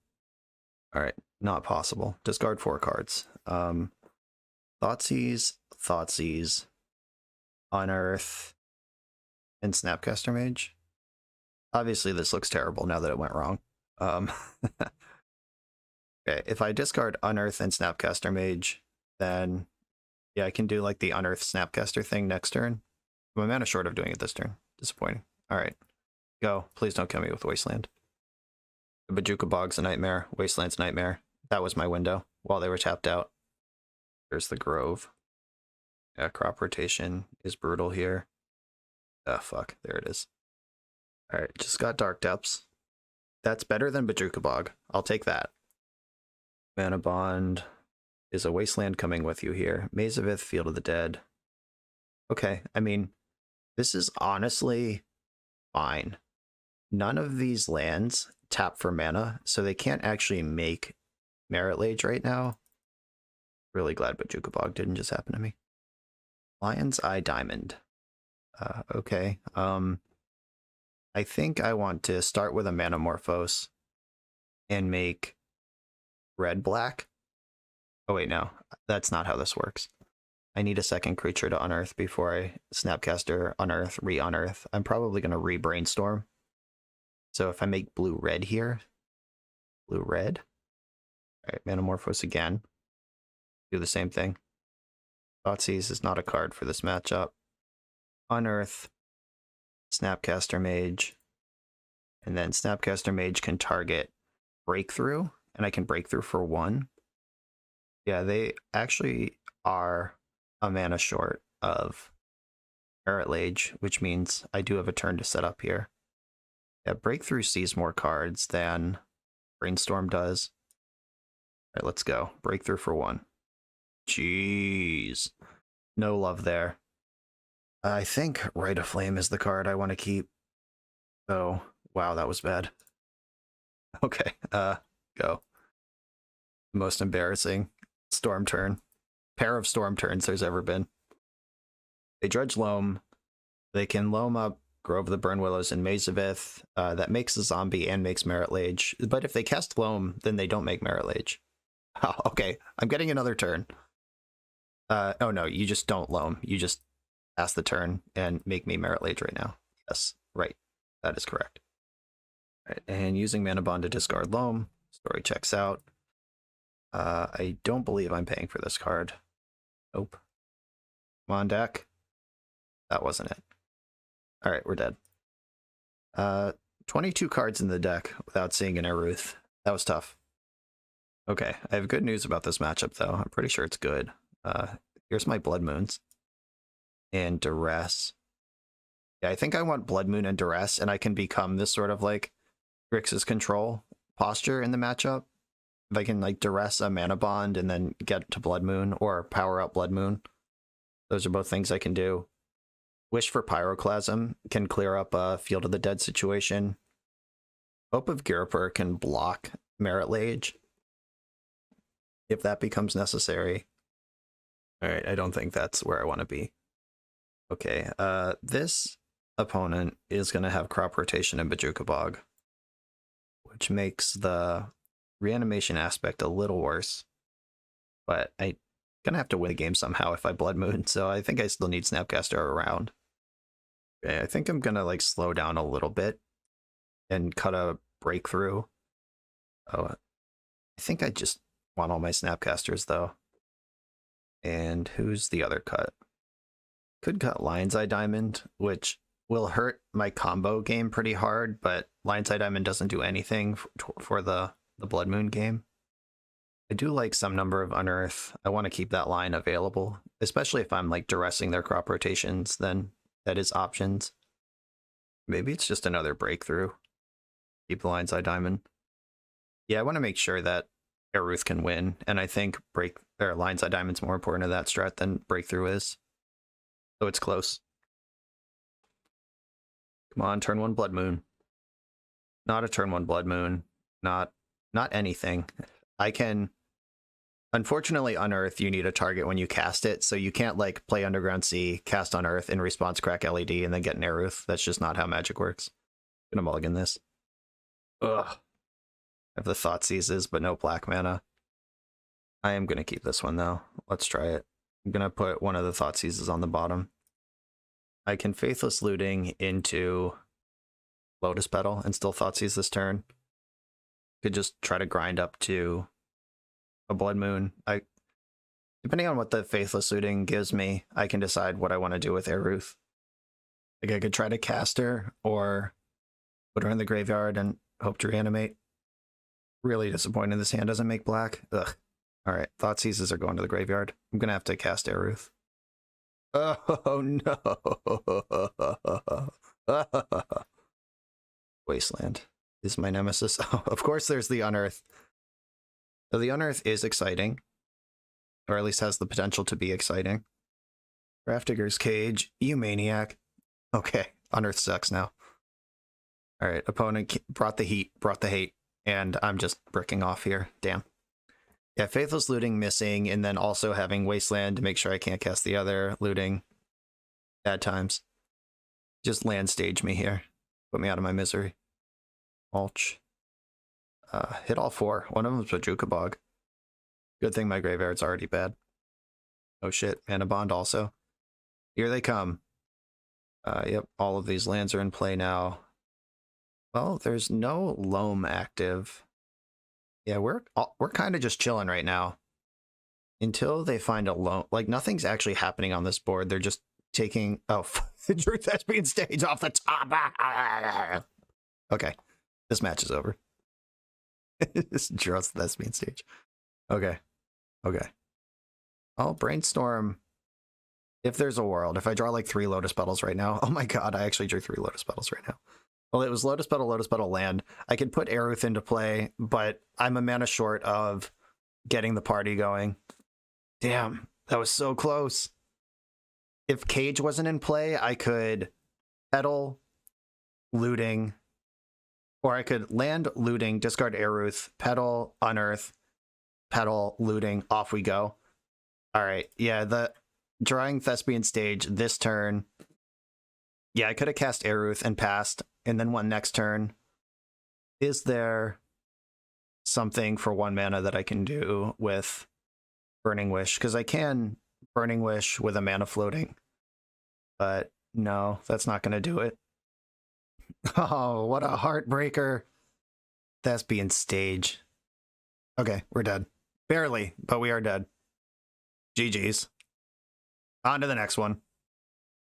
All right, not possible. Discard 4 cards. Thoughtseize, Unearth, and Snapcaster Mage. Obviously, this looks terrible now that it went wrong. Okay, if I discard Unearth and Snapcaster Mage, then yeah, I can do like the Unearth Snapcaster thing next turn. I'm a mana short of doing it this turn. Disappointing. All right, go. Please don't kill me with Wasteland. Bajuka Bog's a nightmare. Wasteland's nightmare. That was my window while they were tapped out. There's the Grove. Yeah, crop rotation is brutal here. Ah, fuck. There it is. All right, just got Dark Depths. That's better than Bajuka Bog. I'll take that. Mana Bond is a Wasteland coming with you here. Maze of Ith, Field of the Dead. Okay, I mean, this is honestly fine. None of these lands tap for mana, so they can't actually make Merit Lage right now. Really glad Bajuka Bog didn't just happen to me. Lion's Eye Diamond. Okay. I think I want to start with a Manamorphose and make red-black. Oh wait, no. That's not how this works. I need a second creature to unearth before I Snapcaster, unearth, re-unearth. I'm probably going to re-brainstorm. So if I make blue-red here, blue-red. Alright, Manamorphose again. Do the same thing. Thoughtseize is not a card for this matchup. Unearth, Snapcaster Mage, and then Snapcaster Mage can target Breakthrough, and I can Breakthrough for 1. Yeah, they actually are a mana short of Merit Lage, which means I do have a turn to set up here. Yeah, Breakthrough sees more cards than Brainstorm does. All right, let's go. Breakthrough for 1. Jeez. No love there. I think Rite of Flame is the card I want to keep. Oh, wow, that was bad. Okay, go. Most embarrassing Storm turn. pair of storm turns there's ever been. They dredge loam. They can loam up Grove of the Burn Willows and Maze of Ith. That makes a zombie and makes Merit Lage. But if they cast loam, then they don't make Merit Lage. Oh, okay, I'm getting another turn. Oh no, you just don't loam. You just pass the turn and make me Merit Lage right now. Yes, right. That is correct. All right, and using Mana Bond to discard loam. Story checks out. I don't believe I'm paying for this card. Nope. Come on, deck. That wasn't it. All right, we're dead. 22 cards in the deck without seeing an ERUTH. That was tough. Okay, I have good news about this matchup, though. I'm pretty sure it's good. Here's my Blood Moons. And Duress. Yeah, I think I want Blood Moon and Duress, and I can become this sort of, like, Grixis control posture in the matchup. If I can, like, Duress a Mana Bond and then get to Blood Moon, or power up Blood Moon. Those are both things I can do. Wish for Pyroclasm can clear up a Field of the Dead situation. Hope of Girapur can block Merit Lage if that becomes necessary. Alright, I don't think that's where I want to be. Okay, this opponent is going to have Crop Rotation and Bojuka Bog, which makes the reanimation aspect a little worse. But I'm going to have to win the game somehow if I Blood Moon, so I think I still need Snapcaster around. Okay, I think I'm going to like slow down a little bit and cut a breakthrough. Oh, I think I just want all my Snapcasters though. And who's the other cut? Could cut Lion's Eye Diamond, which will hurt my combo game pretty hard, but Lion's Eye Diamond doesn't do anything for the Blood Moon game. I do like some number of Unearth. I want to keep that line available, especially if I'm like duressing their crop rotations, then that is options. Maybe it's just another breakthrough. Keep the Lion's Eye Diamond. Yeah, I want to make sure that ERUTH can win, and I think Lion's Eye Diamond's more important to that strat than breakthrough is. So it's close. Come on, turn 1 Blood Moon. Not a turn 1 Blood Moon. Not anything. I can... Unfortunately, Unearth, you need a target when you cast it, so you can't, like, play Underground Sea, cast Unearth, in response crack LED, and then get an ERUTH. That's just not how Magic works. I'm gonna mulligan this. Ugh. I have the Thought Seizes, but no black mana. I am gonna keep this one, though. Let's try it. I'm gonna put one of the Thought Seizes on the bottom. I can Faithless Looting into Lotus Petal and still Thought Seize this turn. Could just try to grind up to a Blood Moon. Depending on what the Faithless Looting gives me, I can decide what I want to do with ERUTH. Like I could try to cast her or put her in the graveyard and hope to reanimate. Really disappointed this hand doesn't make black. Ugh. Alright, Thought Seizes are going to the graveyard. I'm gonna have to cast ERUTH. Oh no! Wasteland is my nemesis. Oh, of course there's the Unearth. So the Unearth is exciting. Or at least has the potential to be exciting. Grafdigger's Cage, you maniac. Okay, Unearth sucks now. Alright, opponent brought the heat, brought the hate, and I'm just bricking off here. Damn. Yeah, Faithless Looting missing, and then also having Wasteland to make sure I can't cast the other looting. Bad times. Just land stage me here. Put me out of my misery. Mulch. Hit all 4. One of them is Bojuka Bog. Good thing my graveyard's already bad. Oh shit, Mana Bond also. Here they come. Yep, all of these lands are in play now. Well, there's no Loam active. Yeah, we're kind of just chilling right now. Until they find a Loam. Like, nothing's actually happening on this board. They're just taking... Oh, Drew Thespian stage off the top. Okay, this match is over. This Drew Thespian stage. Okay. Okay. I'll brainstorm if there's a world. If I draw like 3 Lotus Petals right now. Oh my god, I actually drew 3 Lotus Petals right now. Well, it was Lotus Petal, land. I could put ERUTH into play, but I'm a mana short of getting the party going. Damn, that was so close. If Cage wasn't in play, I could Petal, Looting, or I could land, Looting, discard ERUTH, Petal, Unearth, Petal, Looting, off we go. Alright, yeah, the drawing Thespian Stage this turn. Yeah, I could have cast ERUTH and passed, and then one next turn. Is there something for 1 mana that I can do with Burning Wish? Because I can Burning Wish with a mana floating. But no, that's not going to do it. Oh, what a heartbreaker. Thespian Stage. Okay, we're dead. Barely, but we are dead. GG's. On to the next one.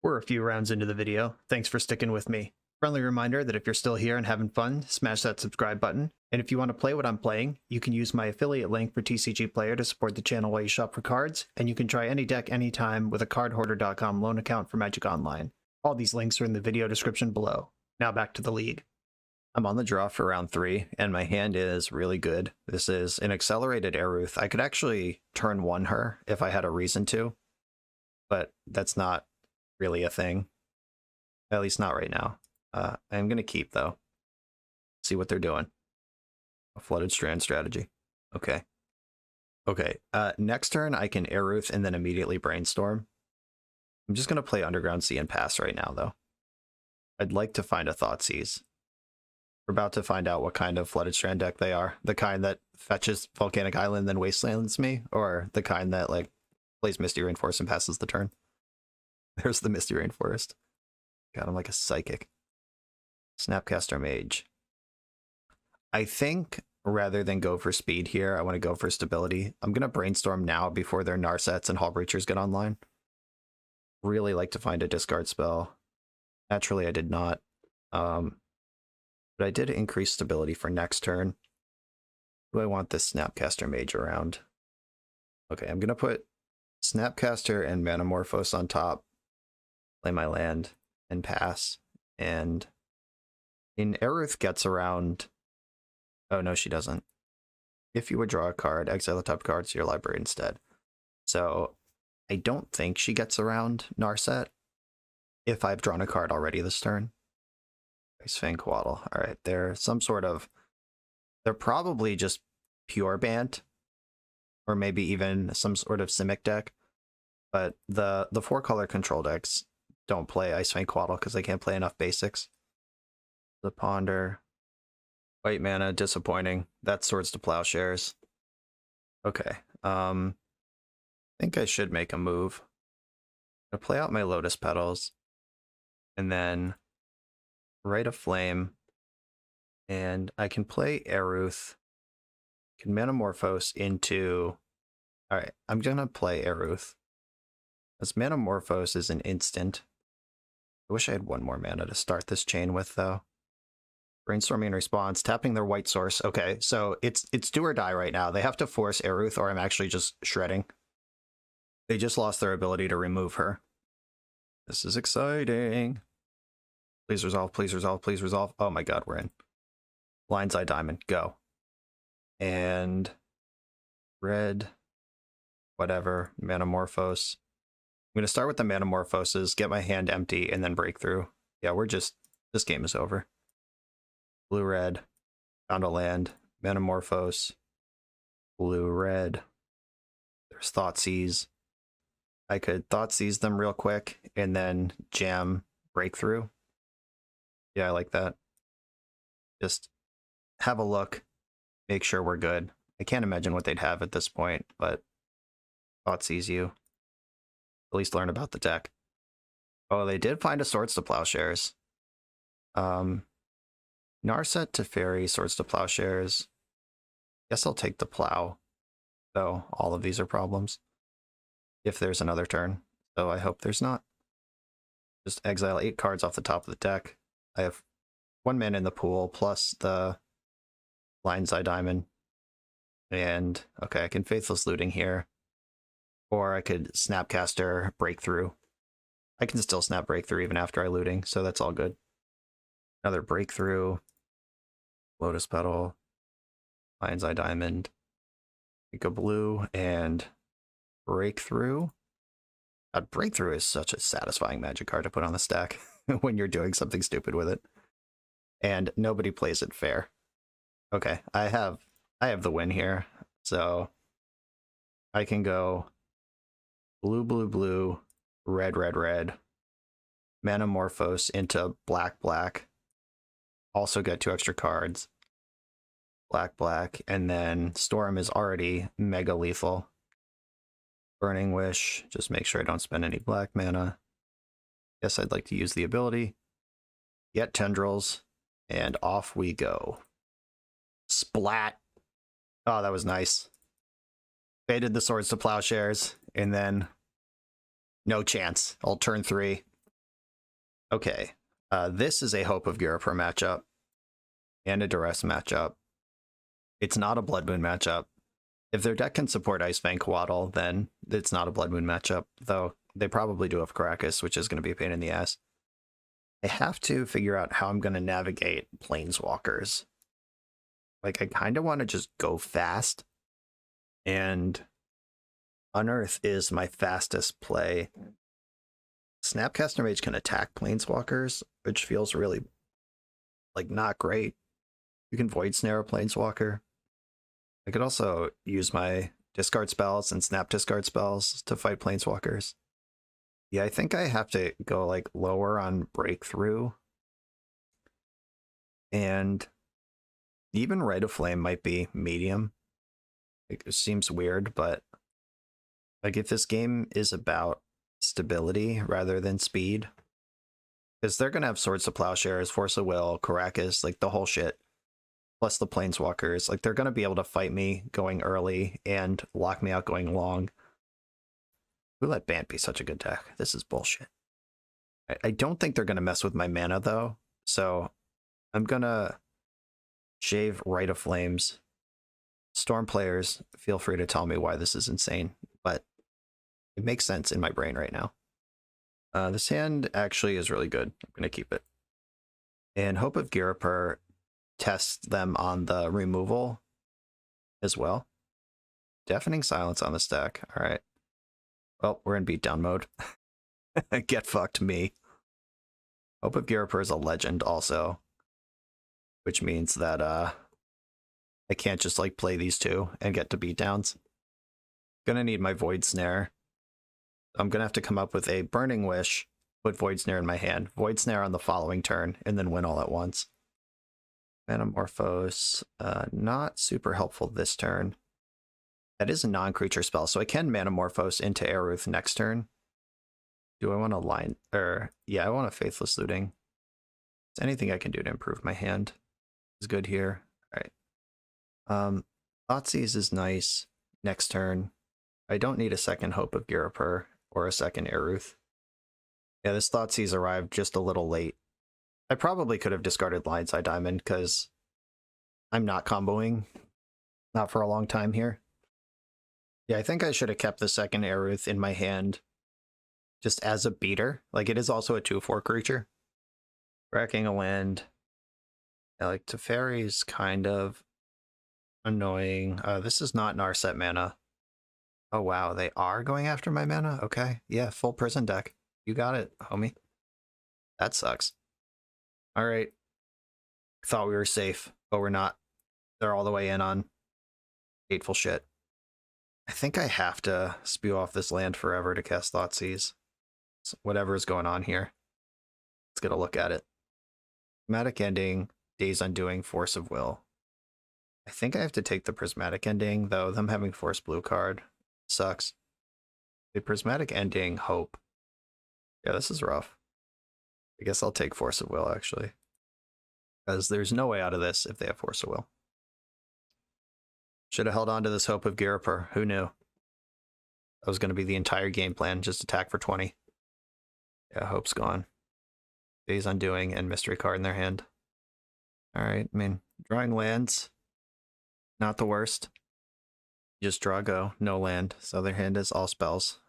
We're a few rounds into the video. Thanks for sticking with me. Friendly reminder that if you're still here and having fun, smash that subscribe button. And if you want to play what I'm playing, you can use my affiliate link for TCG Player to support the channel while you shop for cards, and you can try any deck anytime with a cardhoarder.com loan account for Magic Online. All these links are in the video description below. Now back to the league. I'm on the draw for round 3, and my hand is really good. This is an accelerated ERUTH. I could actually turn 1 her if I had a reason to, but that's not really a thing. At least not right now. I'm going to keep, though. See what they're doing. A Flooded Strand strategy. Okay. Okay, next turn I can ERUTH and then immediately Brainstorm. I'm just going to play Underground Sea and pass right now, though. I'd like to find a Thoughtseize. We're about to find out what kind of Flooded Strand deck they are. The kind that fetches Volcanic Island then Wastelands me, or the kind that, like, plays Misty Rainforest and passes the turn. There's the Misty Rainforest. God, I'm like a psychic. Snapcaster Mage. I think rather than go for speed here, I want to go for stability. I'm going to Brainstorm now before their Narsets and Hall Breachers get online. Really like to find a discard spell. Naturally, I did not. But I did increase stability for next turn. Do I want this Snapcaster Mage around? Okay, I'm going to put Snapcaster and Manamorphose on top. Play my land and pass. And in ERUTH gets around... Oh, no, she doesn't. If you would draw a card, exile the top card to your library instead. So I don't think she gets around Narset if I've drawn a card already this turn. Fangquaddle. All right, they're some sort of... They're probably just pure Bant, or maybe even some sort of Simic deck. But the 4-color control decks don't play Icefang Quaddle because they can't play enough basics. The Ponder. White mana, disappointing. That's Swords to Plowshares. Okay. I think I should make a move. I'm gonna play out my Lotus Petals. And then Rite of Flame. And I can play ERUTH. Can Manamorphose into... Alright, I'm gonna play ERUTH. As Manamorphose is an instant. I wish I had 1 more mana to start this chain with, though. Brainstorming response, tapping their white source. Okay, so it's do or die right now. They have to force ERUTH, or I'm actually just shredding. They just lost their ability to remove her. This is exciting. Please resolve, please resolve, please resolve. Oh my god, we're in. Lion's Eye Diamond, go. And red, whatever, Manamorphose. I'm going to start with the Manamorphoses, get my hand empty, and then Breakthrough. Yeah, we're just... This game is over. Blue-red, found a land, Manamorphose, blue-red. There's Thoughtseize. I could Thoughtseize them real quick, and then jam Breakthrough. Yeah, I like that. Just have a look, make sure we're good. I can't imagine what they'd have at this point, but Thoughtseize you. At least learn about the deck. Oh, they did find a Swords to Plowshares. Narset to Fairy, Swords to Plowshares. Guess I'll take the Plow, though all of these are problems. If there's another turn, so I hope there's not. Just exile 8 cards off the top of the deck. I have 1 mana in the pool, plus the Lion's Eye Diamond. And, okay, I can Faithless Looting here. Or I could Snapcaster Breakthrough. I can still Snap Breakthrough even after I looting, so that's all good. Another Breakthrough. Lotus Petal. Lion's Eye Diamond. Take a blue and Breakthrough. Breakthrough is such a satisfying Magic card to put on the stack when you're doing something stupid with it. And nobody plays it fair. Okay, I have the win here, so I can go blue, blue, blue, red, red, red, Manamorphose into black, black. Also get 2 extra cards. Black, black, and then Storm is already mega lethal. Burning Wish, just make sure I don't spend any black mana. Guess I'd like to use the ability. Get Tendrils, and off we go. Splat! Oh, that was nice. Faded the Swords to Plowshares, and then no chance. I'll turn 3. Okay, this is a Hope of Ghirapur matchup, and a Duress matchup. It's not a Blood Moon matchup. If their deck can support Icefang Coatl, then it's not a Blood Moon matchup, though they probably do have Karakas, which is going to be a pain in the ass. I have to figure out how I'm going to navigate Planeswalkers. Like, I kind of want to just go fast, and Unearth is my fastest play. Snapcaster Mage can attack Planeswalkers, which feels really, like, not great. You can Void Snare a Planeswalker. I could also use my discard spells and snap discard spells to fight Planeswalkers. Yeah, I think I have to go like lower on Breakthrough. And even Rite of Flame might be medium. It seems weird, but like if this game is about stability rather than speed, because they're going to have Swords to Plowshares, Force of Will, Karakas, like the whole shit. Plus the Planeswalkers, like they're going to be able to fight me going early and lock me out going long. Who let Bant be such a good deck? This is bullshit. I don't think they're going to mess with my mana though, so I'm going to shave Rite of Flames. Storm players, feel free to tell me why this is insane, but it makes sense in my brain right now. This hand actually is really good. I'm going to keep it. And Hope of Ghirapur test them on the removal as well. Deafening Silence on the stack. All right. Well, we're in beatdown mode. Get fucked, me. Hope of Ghirapur is a legend also, which means that I can't just like play these two and get to beatdowns. Gonna need my Void Snare. I'm gonna have to come up with a Burning Wish, put Void Snare in my hand, Void Snare on the following turn, and then win all at once. Manamorphose, not super helpful this turn. That is a non-creature spell, so I can Manamorphose into ERUTH next turn. Do I want to line, or yeah, I want a Faithless Looting. Is anything I can do to improve my hand is good here. All right. Thoughtseize is nice next turn. I don't need a second Hope of Ghirapur or a second ERUTH. Yeah, this Thoughtseize arrived just a little late. I probably could have discarded Lionside Diamond because I'm not comboing. Not for a long time here. Yeah, I think I should have kept the second ERUTH in my hand just as a beater. Like, it is also a 2/4 creature. Wrecking a land. Yeah, like, Teferi's kind of annoying. This is not Narset mana. Oh, wow, they are going after my mana? Okay, yeah, full prison deck. You got it, homie. That sucks. All right. Thought we were safe, but we're not. They're all the way in on hateful shit. I think I have to spew off this land forever to cast Thoughtseize. So whatever is going on here. Let's get a look at it. Prismatic Ending, Days Undoing, Force of Will. I think I have to take the Prismatic Ending, though them having Force Blue card sucks. The Prismatic Ending, Hope. Yeah, this is rough. I guess I'll take Force of Will, actually. Because there's no way out of this if they have Force of Will. Should have held on to this Hope of Ghirapur. Who knew? That was going to be the entire game plan. Just attack for 20. Yeah, Hope's gone. Days Undoing and Mystery card in their hand. Alright, I mean, drawing lands. Not the worst. Just draw, go. No land. So their hand is all spells.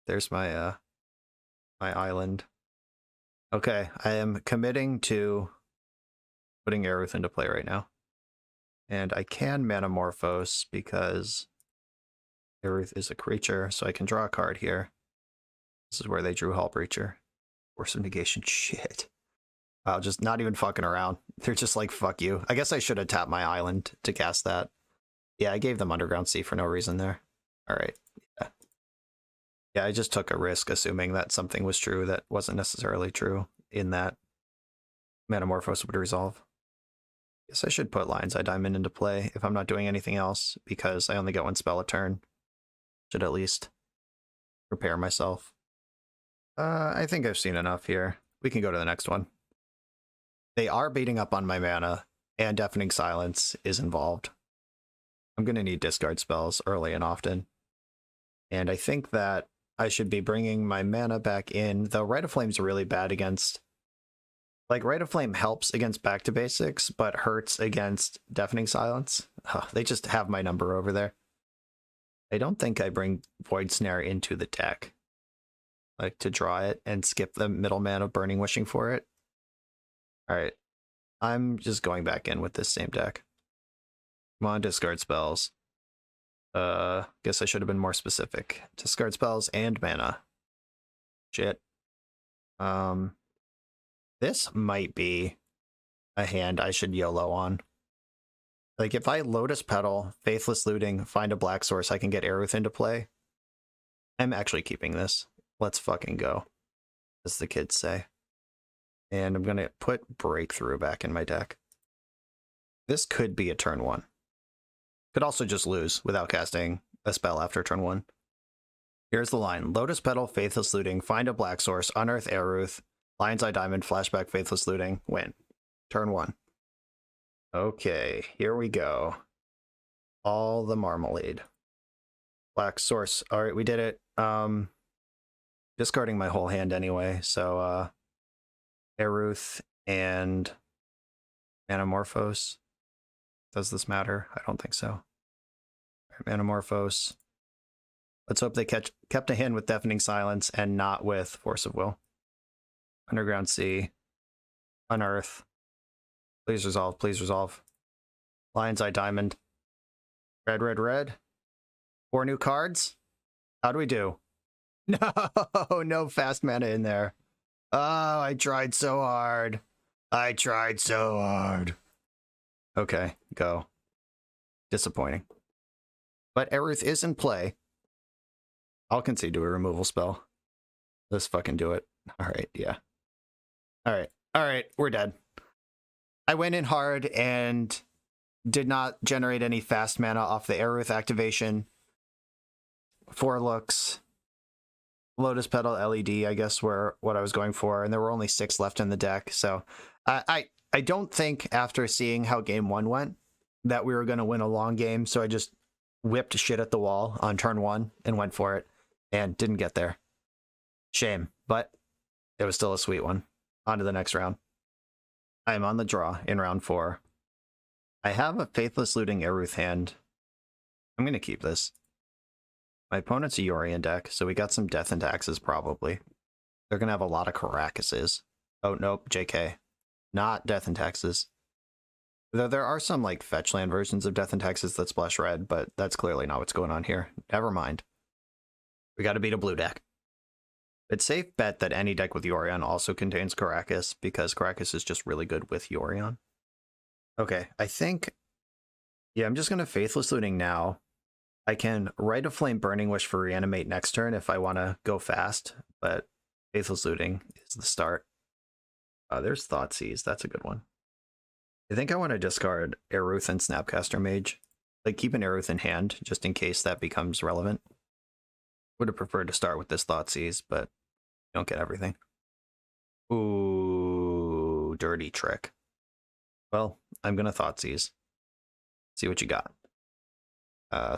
There's my, my island. Okay, I am committing to putting ERUTH into play right now. And I can Manamorphose because ERUTH is a creature, so I can draw a card here. This is where they drew Hall Breacher. Force of Negation, shit. Wow, just not even fucking around. They're just like, fuck you. I guess I should have tapped my island to cast that. Yeah, I gave them Underground Sea for no reason there. Alright, yeah. Yeah, I just took a risk assuming that something was true that wasn't necessarily true in that Metamorphose would resolve. Guess I should put Lion's Eye Diamond into play if I'm not doing anything else, because I only get one spell a turn. Should at least prepare myself. I think I've seen enough here. We can go to the next one. They are beating up on my mana, and Deafening Silence is involved. I'm going to need discard spells early and often. And I think that I should be bringing my mana back in, though Rite of Flame's really bad against... Like, Rite of Flame helps against Back to Basics, but hurts against Deafening Silence. Oh, they just have my number over there. I don't think I bring Void Snare into the deck. Like, to draw it and skip the middleman of Burning Wishing for it. Alright. I'm just going back in with this same deck. Come on, discard spells. Guess I should have been more specific. Discard spells and mana. Shit. This might be a hand I should YOLO on. Like, if I Lotus Petal, Faithless Looting, find a black source, I can get ERUTH into play. I'm actually keeping this. Let's fucking go, as the kids say. And I'm gonna put Breakthrough back in my deck. This could be a turn 1. Could also just lose without casting a spell after turn 1. Here's the line. Lotus Petal, Faithless Looting, find a black source, unearth ERUTH, Lion's Eye Diamond, flashback, Faithless Looting, win. Turn 1. Okay, here we go. All the marmalade. Black source. All right, we did it. Discarding my whole hand anyway, so ERUTH and Metamorphose. Does this matter? I don't think so. Metamorphose. Let's hope they kept a hand with Deafening Silence and not with Force of Will. Underground Sea. Unearth. Please resolve, please resolve. Lion's Eye Diamond. Red, red, red. 4 new cards. How do we do? No, no fast mana in there. Oh, I tried so hard. I tried so hard. Okay, go. Disappointing. But ERUTH is in play. I'll concede to a removal spell. Let's fucking do it. Alright, yeah. Alright, we're dead. I went in hard and did not generate any fast mana off the ERUTH activation. 4 looks. Lotus Petal, LED, I guess, were what I was going for, and there were only 6 left in the deck, so I don't think after seeing how game 1 went that we were going to win a long game, so I just whipped shit at the wall on turn 1 and went for it, and didn't get there. Shame, but it was still a sweet one. On to the next round. I am on the draw in round 4. I have a Faithless Looting ERUTH hand. I'm going to keep this. My opponent's a Yorion deck, so we got some Death and Taxes probably. They're going to have a lot of Karakuses. Oh, nope, JK. Not Death and Taxes. Though there are some, like, fetchland versions of Death and Taxes that splash red, but that's clearly not what's going on here. Never mind. We got to beat a blue deck. It's safe bet that any deck with Yorion also contains Karakus, because Karakus is just really good with Yorion. Okay, I think... Yeah, I'm just going to Faithless Looting now. I can Rite of Flame Burning Wish for Reanimate next turn if I want to go fast, but Faithless Looting is the start. There's Thoughtseize, that's a good one. I think I want to discard ERUTH and Snapcaster Mage. Like, keep an ERUTH in hand, just in case that becomes relevant. Would have preferred to start with this Thoughtseize, but you don't get everything. Ooh, dirty trick. Well, I'm going to Thoughtseize. See what you got.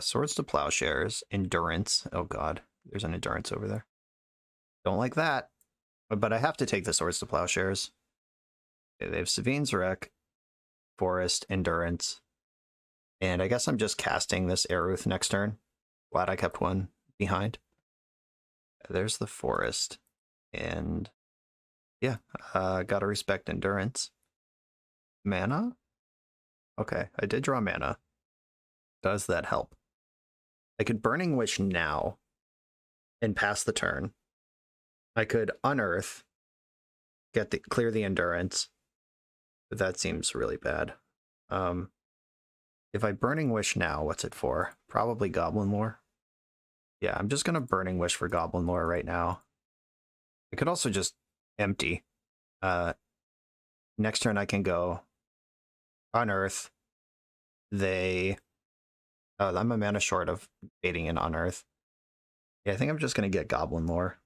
Swords to Plowshares, Endurance. Oh god, there's an Endurance over there. Don't like that. But I have to take the Swords to Plowshares. Okay, they have Savine's Wreck, Forest, Endurance. And I guess I'm just casting this ERUTH next turn. Glad I kept one behind. There's the Forest. And yeah, gotta respect Endurance. Mana? Okay, I did draw mana. Does that help? I could Burning Wish now and pass the turn. I could Unearth, clear the Endurance, but that seems really bad. If I Burning Wish now, what's it for? Probably Goblin Lore. Yeah, I'm just gonna Burning Wish for Goblin Lore right now. I could also just empty. Next turn I can go Unearth. I'm a mana short of baiting in Unearth. Yeah, I think I'm just gonna get Goblin Lore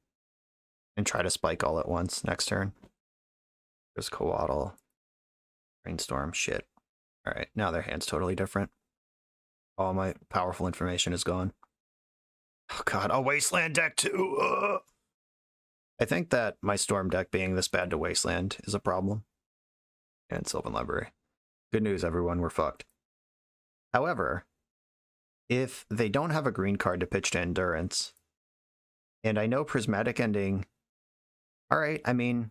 and try to spike all at once next turn. There's Coatl, Brainstorm, shit. All right, now their hand's totally different. All my powerful information is gone. Oh god, a Wasteland deck too! Ugh. I think that my Storm deck being this bad to Wasteland is a problem. And Sylvan Library. Good news, everyone, we're fucked. However, if they don't have a green card to pitch to Endurance, and I know Prismatic Ending... Alright, I mean,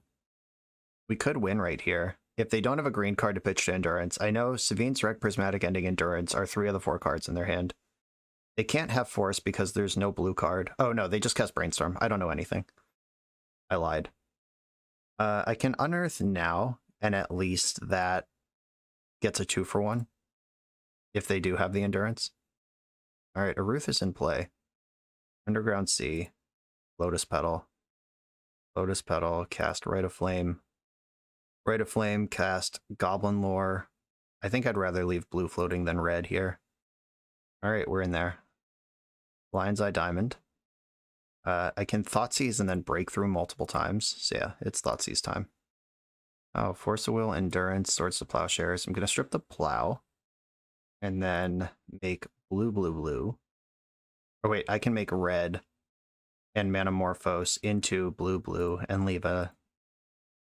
we could win right here. If they don't have a green card to pitch to Endurance, I know Savine's Wreck, Prismatic Ending, Endurance are 3 of the 4 cards in their hand. They can't have Force because there's no blue card. Oh no, they just cast Brainstorm. I don't know anything. I lied. I can Unearth now, and at least that gets a 2-for-1 if they do have the Endurance. Alright, ERUTH is in play. Underground Sea, Lotus Petal. Lotus Petal, cast Rite of Flame. Rite of Flame, cast Goblin Lore. I think I'd rather leave blue floating than red here. Alright, we're in there. Lion's Eye Diamond. I can Thoughtseize and then break through multiple times. So yeah, it's Thoughtseize time. Oh, Force of Will, Endurance, Swords to Plowshares. I'm going to strip the Plow. And then make blue, blue, blue. Oh wait, I can make red and Manamorphose into blue, blue and leave a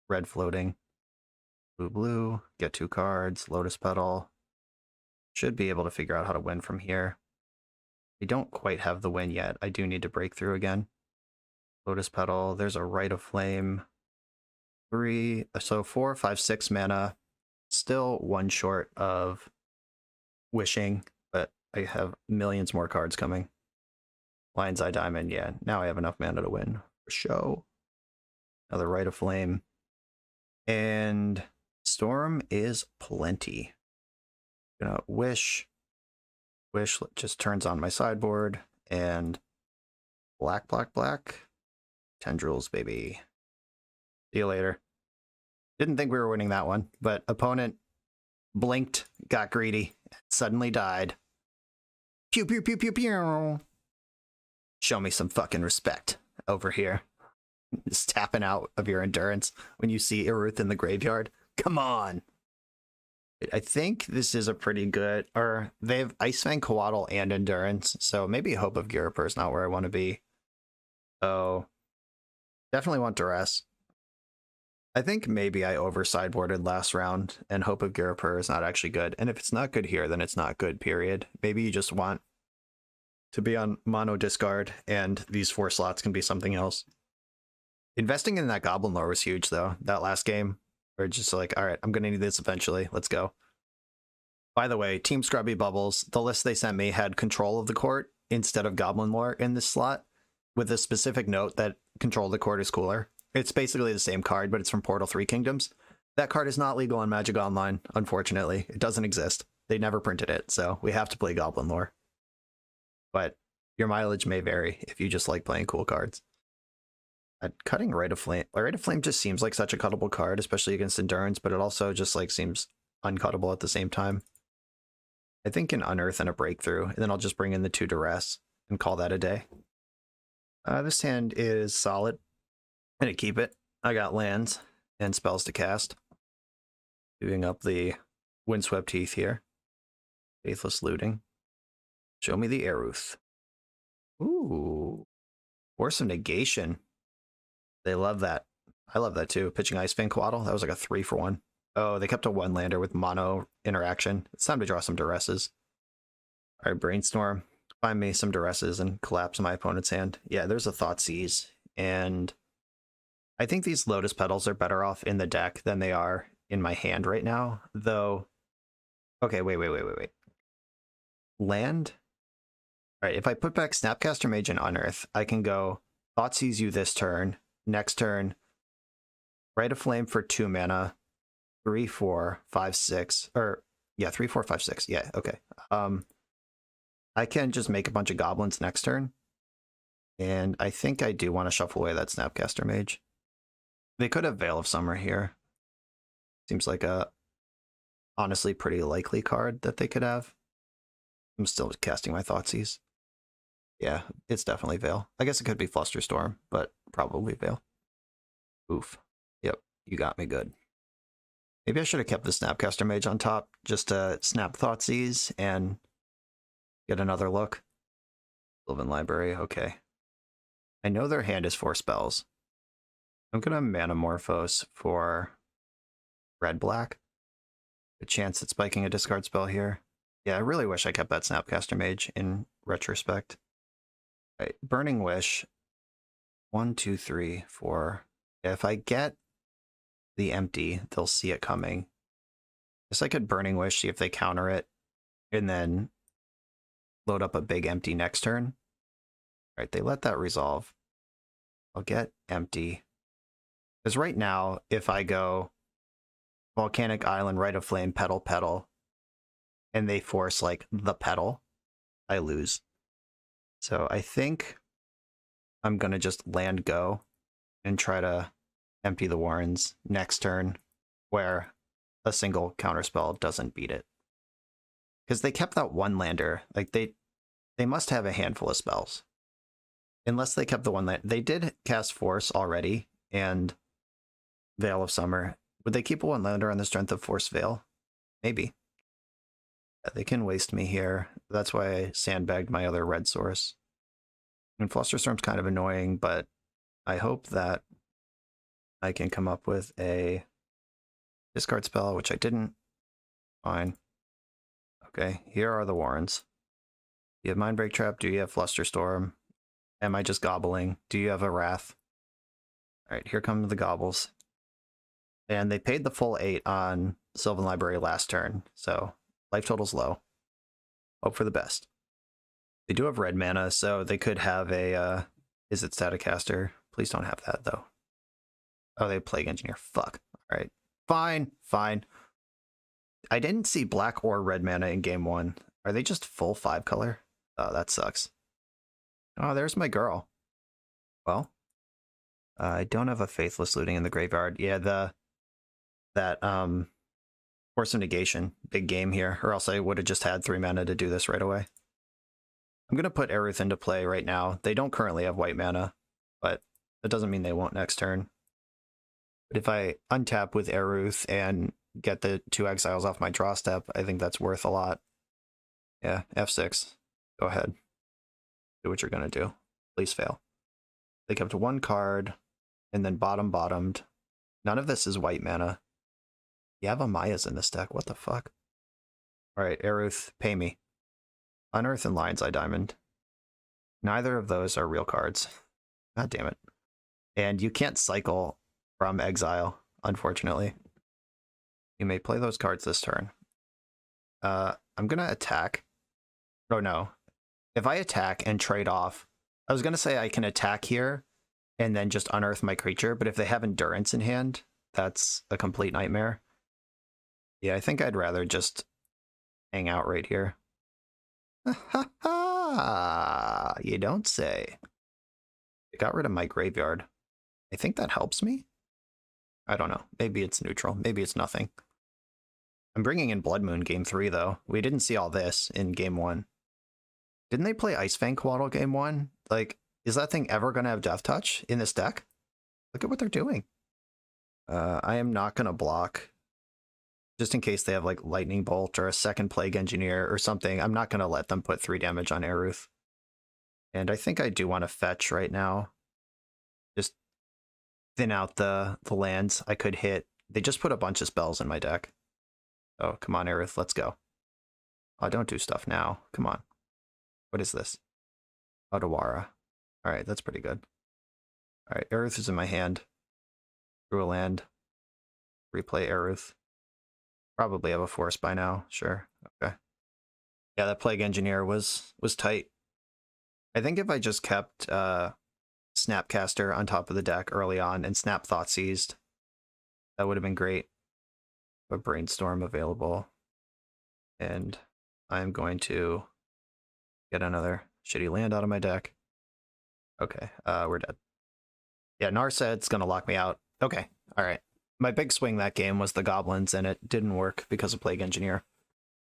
red floating. Blue, blue, get 2 cards, Lotus Petal. Should be able to figure out how to win from here. We don't quite have the win yet. I do need to break through again. Lotus Petal, there's a Rite of Flame. 4, 5, 6 mana. Still 1 short of wishing, but I have millions more cards coming. Lion's Eye Diamond, yeah. Now I have enough mana to win. For show. Another Rite of Flame. And Storm is plenty. Gonna Wish. Wish just turns on my sideboard. And black, black, black. Tendrils, baby. See you later. Didn't think we were winning that one, but opponent blinked, got greedy, suddenly died. Pew, pew, pew, pew, pew. Show me some fucking respect over here. Just tapping out of your Endurance when you see ERUTH in the graveyard. Come on. I think this is a pretty good, or they have Icefang, Coatl, and Endurance, so maybe Hope of Ghirapur is not where I want to be. So definitely want Duress. I think maybe I over sideboarded last round, and Hope of Ghirapur is not actually good. And if it's not good here, then it's not good, period. Maybe you just want to be on mono discard, and these 4 slots can be something else. Investing in that Goblin Lore was huge, though, that last game. We're just like, all right, I'm going to need this eventually. Let's go. By the way, Team Scrubby Bubbles, the list they sent me had Control of the Court instead of Goblin Lore in this slot, with a specific note that Control of the Court is cooler. It's basically the same card, but it's from Portal 3 Kingdoms. That card is not legal on Magic Online, unfortunately. It doesn't exist. They never printed it, so we have to play Goblin Lore. But your mileage may vary if you just like playing cool cards. Cutting Rite of Flame. Rite of Flame just seems like such a cuttable card, especially against Endurance, but it also just like seems uncuttable at the same time. I think an Unearth and a Breakthrough, and then I'll just bring in the 2 Duress and call that a day. This hand is solid. I'm gonna keep it. I got lands and spells to cast. Doing up the Windswept Heath here. Faithless Looting. Show me the ERUTH. Ooh. Force of Negation. They love that. I love that too. Pitching Icefang Coatl. That was like a 3-for-1. Oh, they kept a 1-lander with mono interaction. It's time to draw some Duresses. All right, Brainstorm. Find me some Duresses and collapse my opponent's hand. Yeah, there's a Thoughtseize. And I think these Lotus Petals are better off in the deck than they are in my hand right now. Though, okay, wait. Land? All right, if I put back Snapcaster Mage and Unearth, I can go Thoughtseize you this turn. Next turn, Rite of Flame for 2 mana, 3, 4, 5, 6, or yeah, 3, 4, 5, 6. Yeah, okay. I can just make a bunch of goblins next turn And I think I do want to shuffle away that Snapcaster Mage. They could have Veil of Summer here. Seems like a honestly pretty likely card that they could have. I'm still casting my Thoughtseize. Yeah, it's definitely Veil. I guess it could be Flusterstorm, but probably Veil. Oof. Yep, you got me good. Maybe I should have kept the Snapcaster Mage on top just to snap Thoughtseize and get another look. Sylvan Library, okay. I know their hand is 4 spells. I'm going to Manamorphose for red-black. A chance at spiking a discard spell here. Yeah, I really wish I kept that Snapcaster Mage in retrospect. All right, Burning Wish. 1, 2, 3, 4. Yeah, if I get the empty, they'll see it coming. Guess I could Burning Wish, see if they counter it, and then load up a big empty next turn. All right, they let that resolve. I'll get empty. Because right now, if I go Volcanic Island, Rite of Flame, Petal, Petal, and they force, like, the Petal, I lose. So I think I'm going to just land go and try to empty the Warrens next turn where a single counterspell doesn't beat it. Because they kept that one lander. Like, they must have a handful of spells. Unless they kept the one lander. They did cast Force already and Veil of Summer. Would they keep a one lander on the strength of Force Veil? Maybe. Yeah, they can waste me here. That's why I sandbagged my other red source. And Flusterstorm's kind of annoying, but I hope that I can come up with a discard spell, which I didn't. Fine. Okay, here are the Warrens. Do you have Mindbreak Trap? Do you have Flusterstorm? Am I just gobbling? Do you have a Wrath? All right, here come the gobbles. And they paid the full 8 on Sylvan Library last turn, so life total's low. Hope for the best. They do have red mana, so they could have a, is it Staticaster? Please don't have that, though. Oh, they have Plague Engineer. Fuck. All right. Fine, fine. I didn't see black or red mana in game 1. Are they just full 5 color? Oh, that sucks. Oh, there's my girl. Well, I don't have a Faithless Looting in the graveyard. Yeah, that Force of Negation, big game here, or else I would have just had 3 mana to do this right away. I'm going to put ERUTH into play right now. They don't currently have white mana, but that doesn't mean they won't next turn. But if I untap with ERUTH and get the 2 exiles off my draw step, I think that's worth a lot. Yeah, F6. Go ahead. Do what you're going to do. Please fail. They kept 1 card, and then bottomed. None of this is white mana. Yavamaya's in this deck. What the fuck? Alright, ERUTH, pay me. Unearth and Lion's Eye Diamond. Neither of those are real cards. God damn it. And you can't cycle from exile, unfortunately. You may play those cards this turn. I'm going to attack. Oh, no. If I attack and trade off, I was going to say I can attack here and then just unearth my creature, but if they have Endurance in hand, that's a complete nightmare. Yeah, I think I'd rather just hang out right here. Ha ha! You don't say. I got rid of my graveyard. I think that helps me? I don't know. Maybe it's neutral. Maybe it's nothing. I'm bringing in Blood Moon game 3, though. We didn't see all this in game 1. Didn't they play Ice Fang Coatl game 1? Like, is that thing ever going to have Death Touch in this deck? Look at what they're doing. I am not going to block. Just in case they have, like, Lightning Bolt or a second Plague Engineer or something. I'm not going to let them put 3 damage on ERUTH. And I think I do want to fetch right now. Just thin out the lands I could hit. They just put a bunch of spells in my deck. Oh, come on, ERUTH, let's go. Oh, don't do stuff now. Come on. What is this? Odawara. Alright, that's pretty good. Alright, ERUTH is in my hand. Drew a land. Replay ERUTH. Probably have a force by now. Sure. Okay. Yeah, that Plague Engineer was tight. I think if I just kept Snapcaster on top of the deck early on and Snap Thoughtseized, that would have been great. A Brainstorm available. And I'm going to get another shitty land out of my deck. Okay, we're dead. Yeah, Narset's gonna lock me out. Okay, alright. My big swing that game was the goblins, and it didn't work because of Plague Engineer.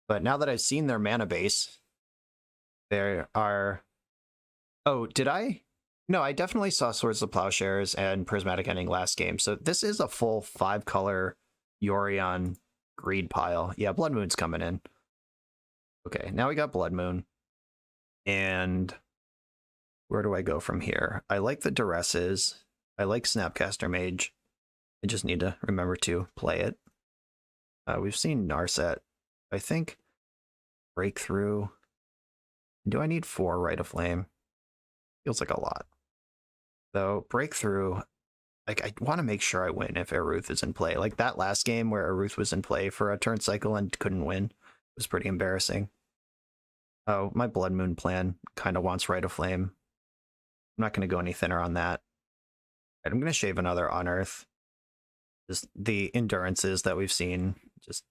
But now that I've seen their mana base, there are... Oh, did I? No, I definitely saw Swords of Plowshares and Prismatic Ending last game, so this is a full 5-color Yorion greed pile. Yeah, Blood Moon's coming in. Okay, now we got Blood Moon. And where do I go from here? I like the Duresses. I like Snapcaster Mage. I just need to remember to play it. We've seen Narset. I think Breakthrough. Do I need 4 Rite of Flame? Feels like a lot. Though Breakthrough, like I want to make sure I win if ERUTH is in play. Like that last game where ERUTH was in play for a turn cycle and couldn't win was pretty embarrassing. Oh, my Blood Moon plan kind of wants Rite of Flame. I'm not going to go any thinner on that. Right, I'm going to shave another Unearth. Just the endurances that we've seen, just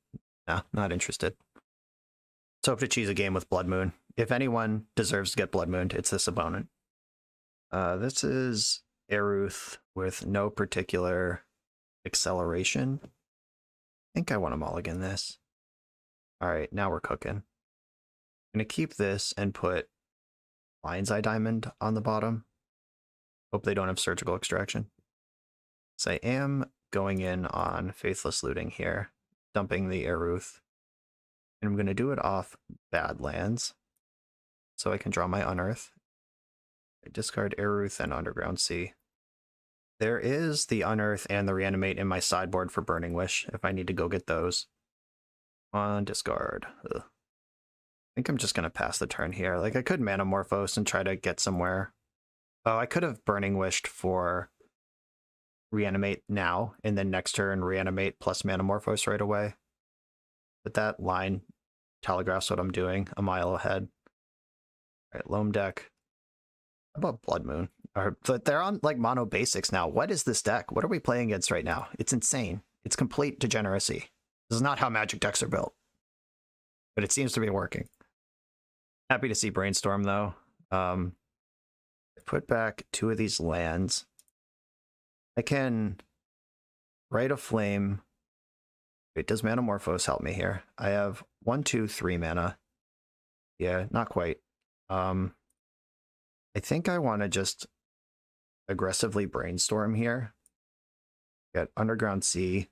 nah, not interested. Let's hope to cheese a game with Blood Moon. If anyone deserves to get Blood Mooned, it's this opponent. This is ERUTH with no particular acceleration. I think I want to mulligan this. Alright, now we're cooking. I'm going to keep this and put Lion's Eye Diamond on the bottom. Hope they don't have Surgical Extraction. So I am going in on Faithless Looting here, dumping the ERUTH. And I'm going to do it off Badlands, so I can draw my Unearth. I discard ERUTH and Underground Sea. There is the Unearth and the Reanimate in my sideboard for Burning Wish, if I need to go get those. On discard. Ugh. I think I'm just going to pass the turn here. Like, I could Manamorphose and try to get somewhere. Oh, I could have Burning Wished for Reanimate now, and then next turn Reanimate plus Manamorphose right away. But that line telegraphs what I'm doing a mile ahead. All right, Loam deck. How about Blood Moon? But they're on like mono basics now. What is this deck? What are we playing against right now? It's insane. It's complete degeneracy. This is not how Magic decks are built. But it seems to be working. Happy to see Brainstorm though. I put back 2 of these lands. I can Rite of Flame. Wait, does Manamorphose help me here? I have 1, 2, 3 mana. Yeah, not quite. I think I want to just aggressively Brainstorm here. Get Underground Sea.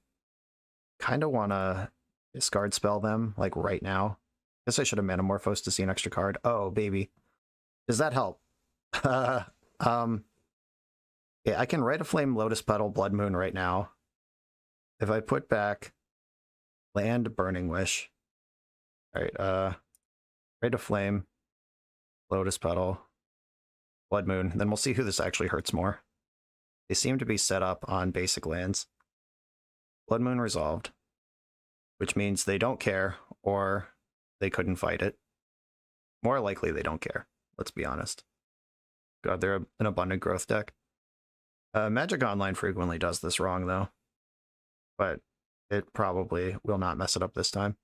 Kind of want to discard spell them, like right now. Guess I should have Manamorphosed to see an extra card. Oh, baby. Does that help? Yeah, I can Rite of Flame, Lotus Petal, Blood Moon right now. If I put back land, Burning Wish. Alright, Rite of Flame, Lotus Petal, Blood Moon. Then we'll see who this actually hurts more. They seem to be set up on basic lands. Blood Moon resolved, which means they don't care, or they couldn't fight it. More likely they don't care, let's be honest. God, they're an Abundant Growth deck. Magic Online frequently does this wrong, though. But it probably will not mess it up this time.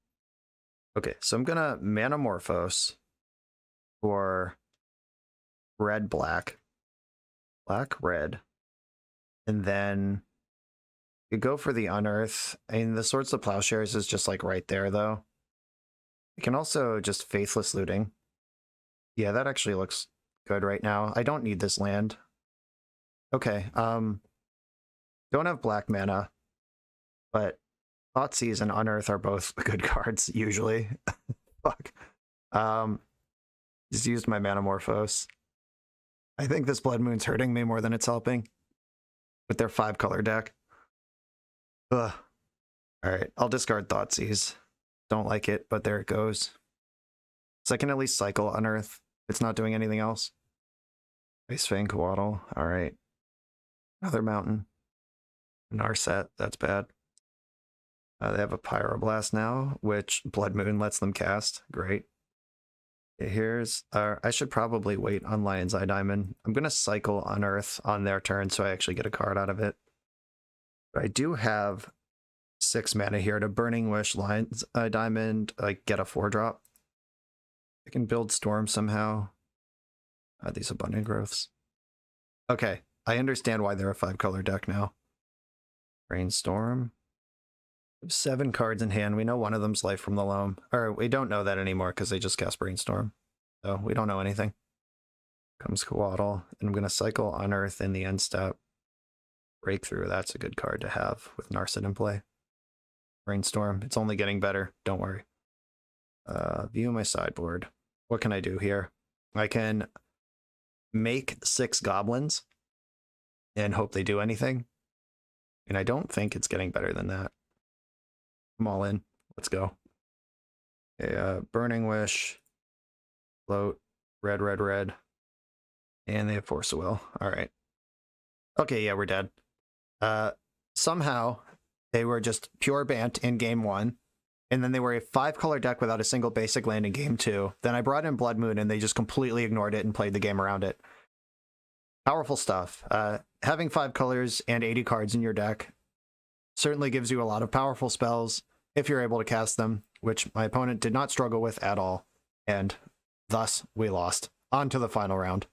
Okay, so I'm going to Manamorphose for red, black. Black, red. And then you go for the Unearth. I mean, the Swords of Plowshares is just like right there, though. You can also just Faithless Looting. Yeah, that actually looks good right now. I don't need this land. Okay, don't have black mana, but Thoughtseize and Unearth are both good cards, usually. Fuck. Just used my Manamorphose. I think this Blood Moon's hurting me more than it's helping with their 5-color deck. Ugh. Alright, I'll discard Thoughtseize. Don't like it, but there it goes. So I can at least cycle Unearth. It's not doing anything else. Ice Fang Coatl. Alright. Another mountain. Narset. That's bad. They have a Pyroblast now, which Blood Moon lets them cast. Great. Okay, here's... I should probably wait on Lion's Eye Diamond. I'm going to cycle Unearth on their turn so I actually get a card out of it. But I do have 6 mana here to Burning Wish, Lion's Eye Diamond, get a 4-drop. I can build Storm somehow. These Abundant Growths. Okay, I understand why they're a 5-color deck now. Brainstorm. 7 cards in hand. We know one of them's Life from the Loam. Or we don't know that anymore because they just cast Brainstorm. So we don't know anything. Comes Coatl. And I'm going to cycle Unearth in the end step. Breakthrough. That's a good card to have with Narset in play. Brainstorm. It's only getting better. Don't worry. View my sideboard. What can I do here? I can make 6 goblins and hope they do anything. And I don't think it's getting better than that. I'm all in. Let's go. Okay, Burning Wish. Float. Red, red, red. And they have Force of Will. All right. Okay, yeah, we're dead. Somehow, they were just pure Bant in game 1. And then they were a 5-color deck without a single basic land in game 2. Then I brought in Blood Moon, and they just completely ignored it and played the game around it. Powerful stuff. Having 5 colors and 80 cards in your deck certainly gives you a lot of powerful spells if you're able to cast them, which my opponent did not struggle with at all, and thus we lost. On to the final round.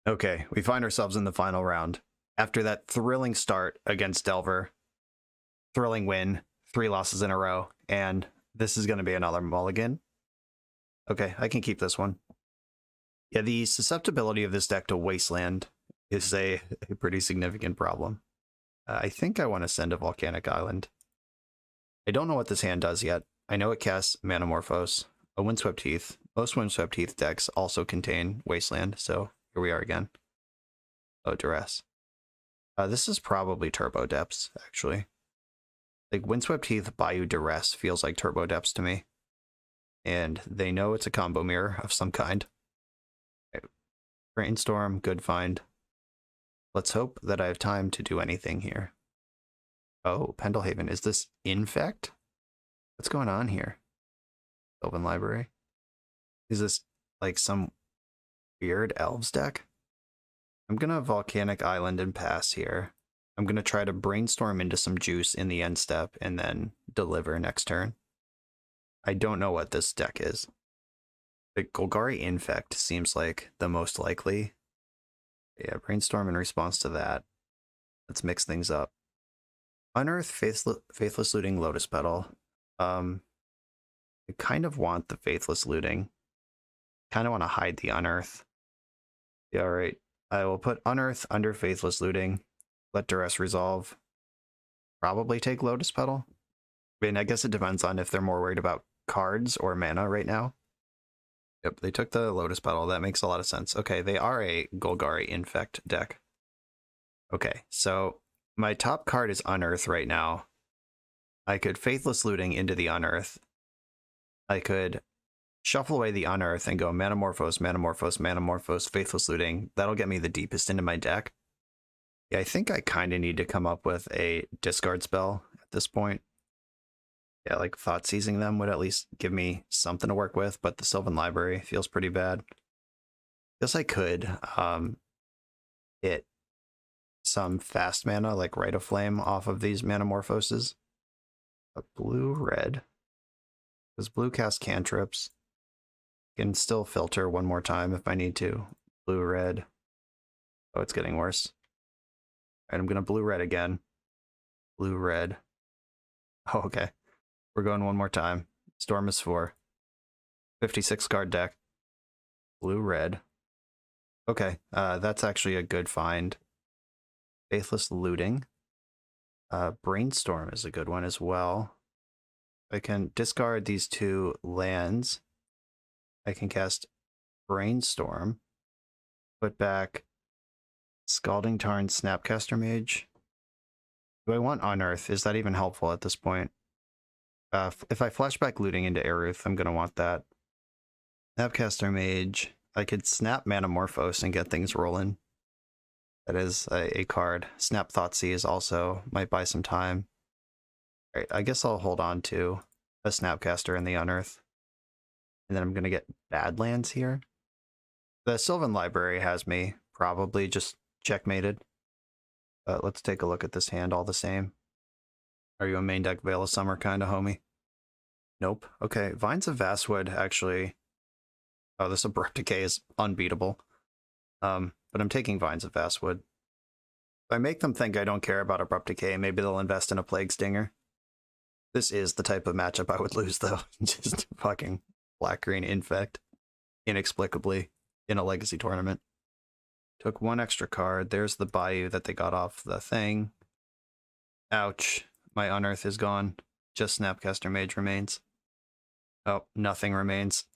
Okay, we find ourselves in the final round. After that thrilling start against Delver, thrilling win, 3 losses in a row, and this is going to be another mulligan. Okay, I can keep this one. Yeah, the susceptibility of this deck to Wasteland is a pretty significant problem. I think I want to send a Volcanic Island. I don't know what this hand does yet. I know it casts Manamorphose, a Windswept Heath. Most Windswept Heath decks also contain Wasteland, so here we are again. Oh, Duress. This is probably Turbo Depths, actually. Like, Windswept Heath Bayou Duress feels like Turbo Depths to me. And they know it's a combo mirror of some kind. Okay. Brainstorm, good find. Let's hope that I have time to do anything here. Oh, Pendelhaven. Is this Infect? What's going on here? Sylvan Library? Is this like some weird Elves deck? I'm going to Volcanic Island and pass here. I'm going to try to Brainstorm into some juice in the end step and then deliver next turn. I don't know what this deck is. The Golgari Infect seems like the most likely. Yeah, Brainstorm in response to that. Let's mix things up. Unearth, Faithless Looting, Lotus Petal. I kind of want the Faithless Looting. Kind of want to hide the Unearth. Yeah, alright. I will put Unearth under Faithless Looting. Let Duress resolve. Probably take Lotus Petal. I mean, I guess it depends on if they're more worried about cards or mana right now. Yep, they took the Lotus Petal. That makes a lot of sense. Okay, they are a Golgari Infect deck. Okay, so my top card is Unearth right now. I could Faithless Looting into the Unearth. I could shuffle away the Unearth and go Manamorphose, Manamorphose, Manamorphose, Faithless Looting. That'll get me the deepest into my deck. Yeah, I think I kind of need to come up with a discard spell at this point. Yeah, like Thought Seizing them would at least give me something to work with, but the Sylvan Library feels pretty bad. Guess I could hit some fast mana, like Rite of Flame, off of these Manamorphoses. A blue-red. Does blue cast cantrips? Can still filter one more time if I need to. Blue-red. Oh, it's getting worse. All right, I'm going to blue-red again. Blue-red. Oh, okay. We're going one more time. Storm is 4. 56 card deck. Blue-red. Okay, that's actually a good find. Faithless Looting. Brainstorm is a good one as well. I can discard these 2 lands. I can cast Brainstorm. Put back Scalding Tarn, Snapcaster Mage. Do I want Unearth? Is that even helpful at this point? If I flashback Looting into ERUTH, I'm going to want that. Snapcaster Mage. I could snap Manamorphose and get things rolling. That is a card. Snap Thoughtseize also might buy some time. Alright, I guess I'll hold on to a Snapcaster and the Unearth. And then I'm going to get Badlands here. The Sylvan Library has me probably just checkmated. But let's take a look at this hand all the same. Are you a main deck Veil of Summer kind of homie? Nope. Okay, Vines of Vastwood actually... Oh, this Abrupt Decay is unbeatable. but I'm taking Vines of Vastwood. If I make them think I don't care about Abrupt Decay, maybe they'll invest in a Plague Stinger. This is the type of matchup I would lose, though. Just fucking black-green Infect, inexplicably, in a Legacy tournament. Took one extra card. There's the Bayou that they got off the thing. Ouch. My Unearth is gone. Just Snapcaster Mage remains. Oh, nothing remains.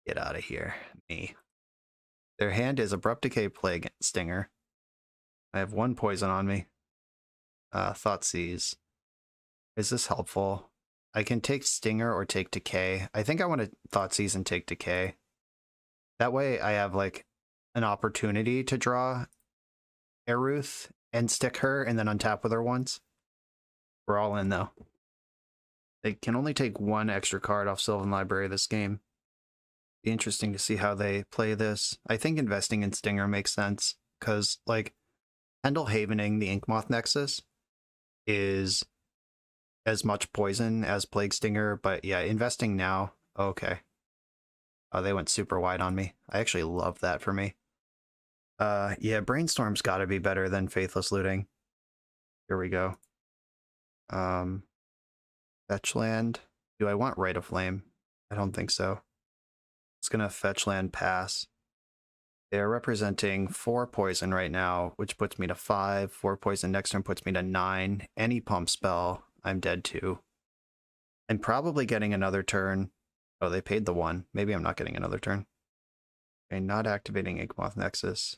Get out of here, me. Their hand is Abrupt Decay, Plague Stinger. I have one poison on me. Thoughtseize. Is this helpful? I can take Stinger or take Decay. I think I want to Thoughtseize and take Decay. That way I have like an opportunity to draw ERUTH and stick her and then untap with her once. We're all in though. They can only take one extra card off Sylvan Library this game. Be interesting to see how they play this. I think investing in Stinger makes sense because like Pendle Havening the Inkmoth Nexus is as much poison as Plague Stinger, but yeah, investing now. Okay. Oh, they went super wide on me. I actually love that for me. Yeah, Brainstorm's got to be better than Faithless Looting. Here we go. Fetch land. Do I want Rite of Flame? I don't think so. It's gonna fetch land, pass. They're representing 4 poison right now, which puts me to 5. 4 poison next turn puts me to 9. Any pump spell, I'm dead to. And probably getting another turn. Oh, they paid the 1. Maybe I'm not getting another turn. Okay, not activating Inkmoth Nexus.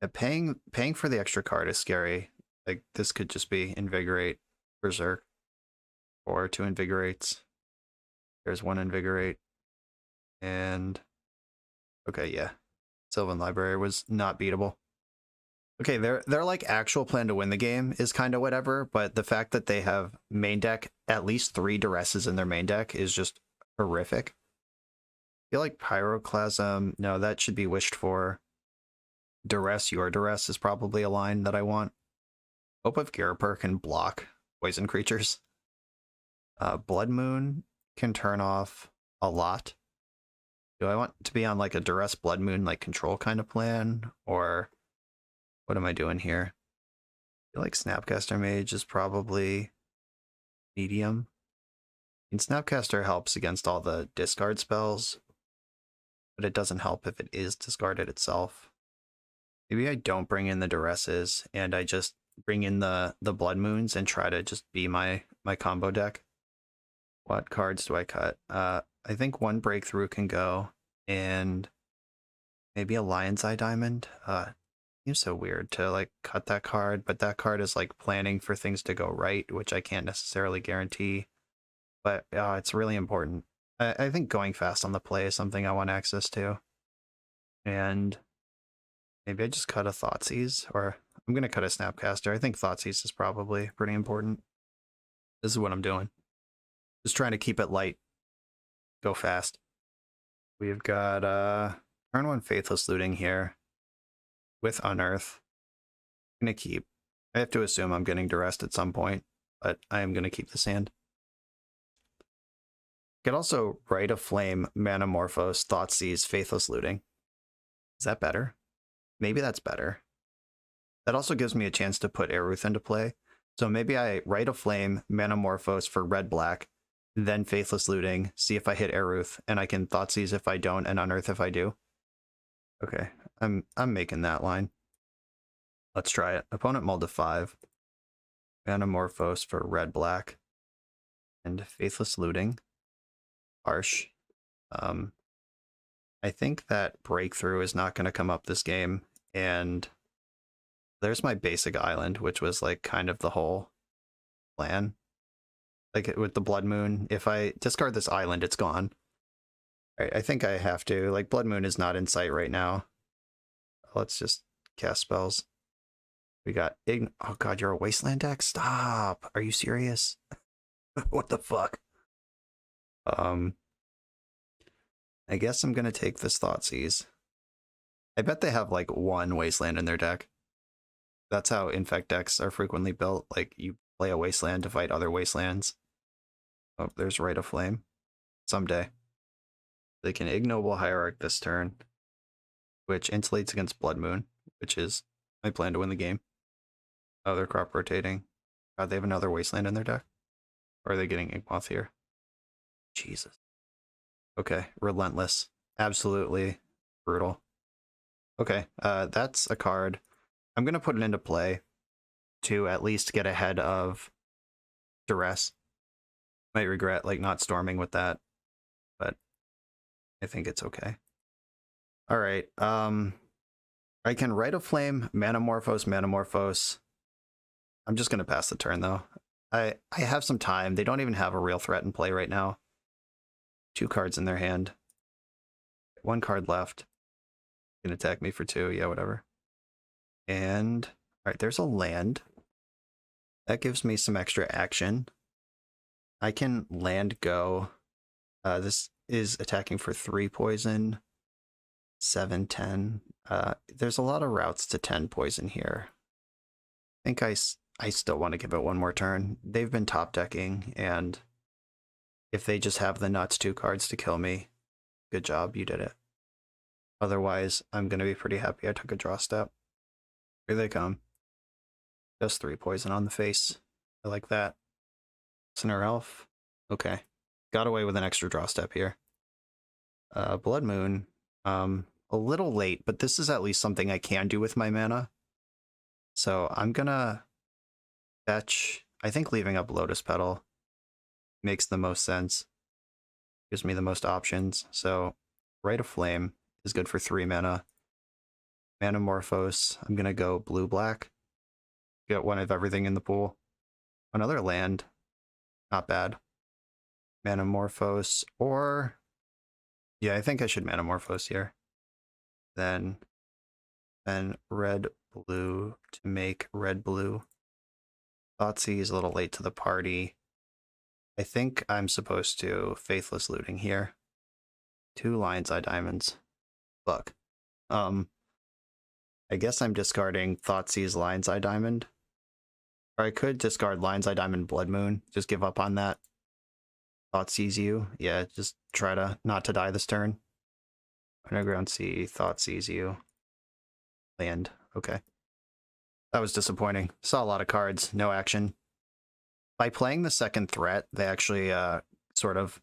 Yeah, paying for the extra card is scary. Like, this could just be Invigorate, Berserk, or 2 Invigorates. There's 1 Invigorate. And, okay, yeah. Sylvan Library was not beatable. Okay, their like actual plan to win the game is kind of whatever, but the fact that they have main deck, at least 3 Duresses in their main deck is just horrific. I feel like Pyroclasm, no, that should be wished for. Duress, your Duress is probably a line that I want. Hope of Garapur can block poison creatures. Blood Moon can turn off a lot. Do I want to be on like a Duress Blood Moon like control kind of plan? Or what am I doing here? I feel like Snapcaster Mage is probably medium. And Snapcaster helps against all the discard spells, but it doesn't help if it is discarded itself. Maybe I don't bring in the Duresses and I just bring in the Blood Moons and try to just be my combo deck. What cards do I cut? I think 1 Breakthrough can go, and maybe a Lion's Eye Diamond. Seems so weird to like cut that card, but that card is like planning for things to go right, which I can't necessarily guarantee. But it's really important. I think going fast on the play is something I want access to. And maybe I just cut a Thoughtseize, or I'm going to cut a Snapcaster. I think Thoughtseize is probably pretty important. This is what I'm doing. Just trying to keep it light. Go fast. We've got turn 1 Faithless Looting here with Unearth. I'm going to keep. I have to assume I'm getting Duressed at some point, but I am going to keep this hand. Could also Rite of Flame, Manamorphose, Thoughtseize, Faithless Looting. Is that better? Maybe that's better. That also gives me a chance to put ERUTH into play. So maybe I Rite of Flame, Manamorphose for red-black, then Faithless Looting, see if I hit ERUTH, and I can Thoughtseize if I don't, and Unearth if I do. Okay, I'm making that line. Let's try it. Opponent mulled to 5. Manamorphose for red-black, and Faithless Looting. Harsh. I think that Breakthrough is not going to come up this game, and there's my basic island, which was like kind of the whole plan. Like with the Blood Moon, if I discard this island, it's gone. Alright, I think I have to. Like, Blood Moon is not in sight right now. Let's just cast spells. We got oh god, you're a Wasteland deck? Stop! Are you serious? What the fuck? I guess I'm gonna take this Thoughtseize. I bet they have like 1 Wasteland in their deck. That's how Infect decks are frequently built. Like, you play a Wasteland to fight other Wastelands. Oh, there's Rite of Flame. Someday. They can Ignoble Hierarch this turn. which insulates against Blood Moon, which is my plan to win the game. Oh, they're crop rotating. God, they have another Wasteland in their deck? Or are they getting Inkmoth here? Jesus. Okay, Relentless. Absolutely brutal. Okay, that's a card. I'm going to put it into play to at least get ahead of Duress. Might regret like not storming with that, but I think it's okay. All right, I can Rite of Flame, Manamorphose. I'm just going to pass the turn though. I have some time. They don't even have a real threat in play right now. 2 cards in their hand. 1 card left. Can attack me for 2. Yeah, whatever. And all right, there's a land. That gives me some extra action. I can land go. This is attacking for 3 poison. 7, 10. There's a lot of routes to 10 poison here. I think I still want to give it one more turn. They've been top decking, and if they just have the nuts 2 cards to kill me, good job, you did it. Otherwise, I'm going to be pretty happy I took a draw step. Here they come. Just 3 poison on the face. I like that. Sinner Elf. Okay. Got away with an extra draw step here. Blood Moon. A little late, but this is at least something I can do with my mana. So I'm gonna fetch. I think leaving up Lotus Petal makes the most sense. Gives me the most options. So Rite of Flame is good for 3 mana. Manamorphose. I'm gonna go blue-black. Get one of everything in the pool. Another land. Not bad. Manamorphose, or yeah, I think I should Manamorphose here. Then red blue to make red blue. Thoughtseize is a little late to the party. I think I'm supposed to Faithless Looting here. 2 Lion's Eye Diamonds. Fuck. I guess I'm discarding Thoughtseize Lion's Eye Diamond. Or I could discard Lion's Eye Diamond Blood Moon. Just give up on that. Thoughtseize you. Yeah, just try to not to die this turn. Underground Sea, Thoughtseize you. Land. Okay. That was disappointing. Saw a lot of cards. No action. By playing the second threat, they actually sort of...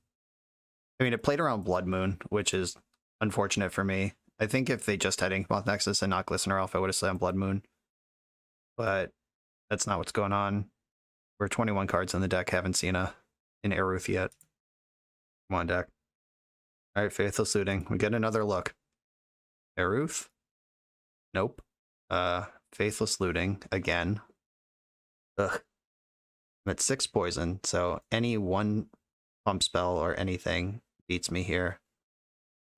I mean, it played around Blood Moon, which is unfortunate for me. I think if they just had Inkmoth Nexus and not Glistener Elf, I would have slammed Blood Moon. But that's not what's going on. We're 21 cards in the deck. Haven't seen an ERUTH yet. Come on, deck. All right, Faithless Looting. We get another look. ERUTH? Nope. Faithless Looting again. Ugh. I'm at 6 poison, so any 1 pump spell or anything beats me here.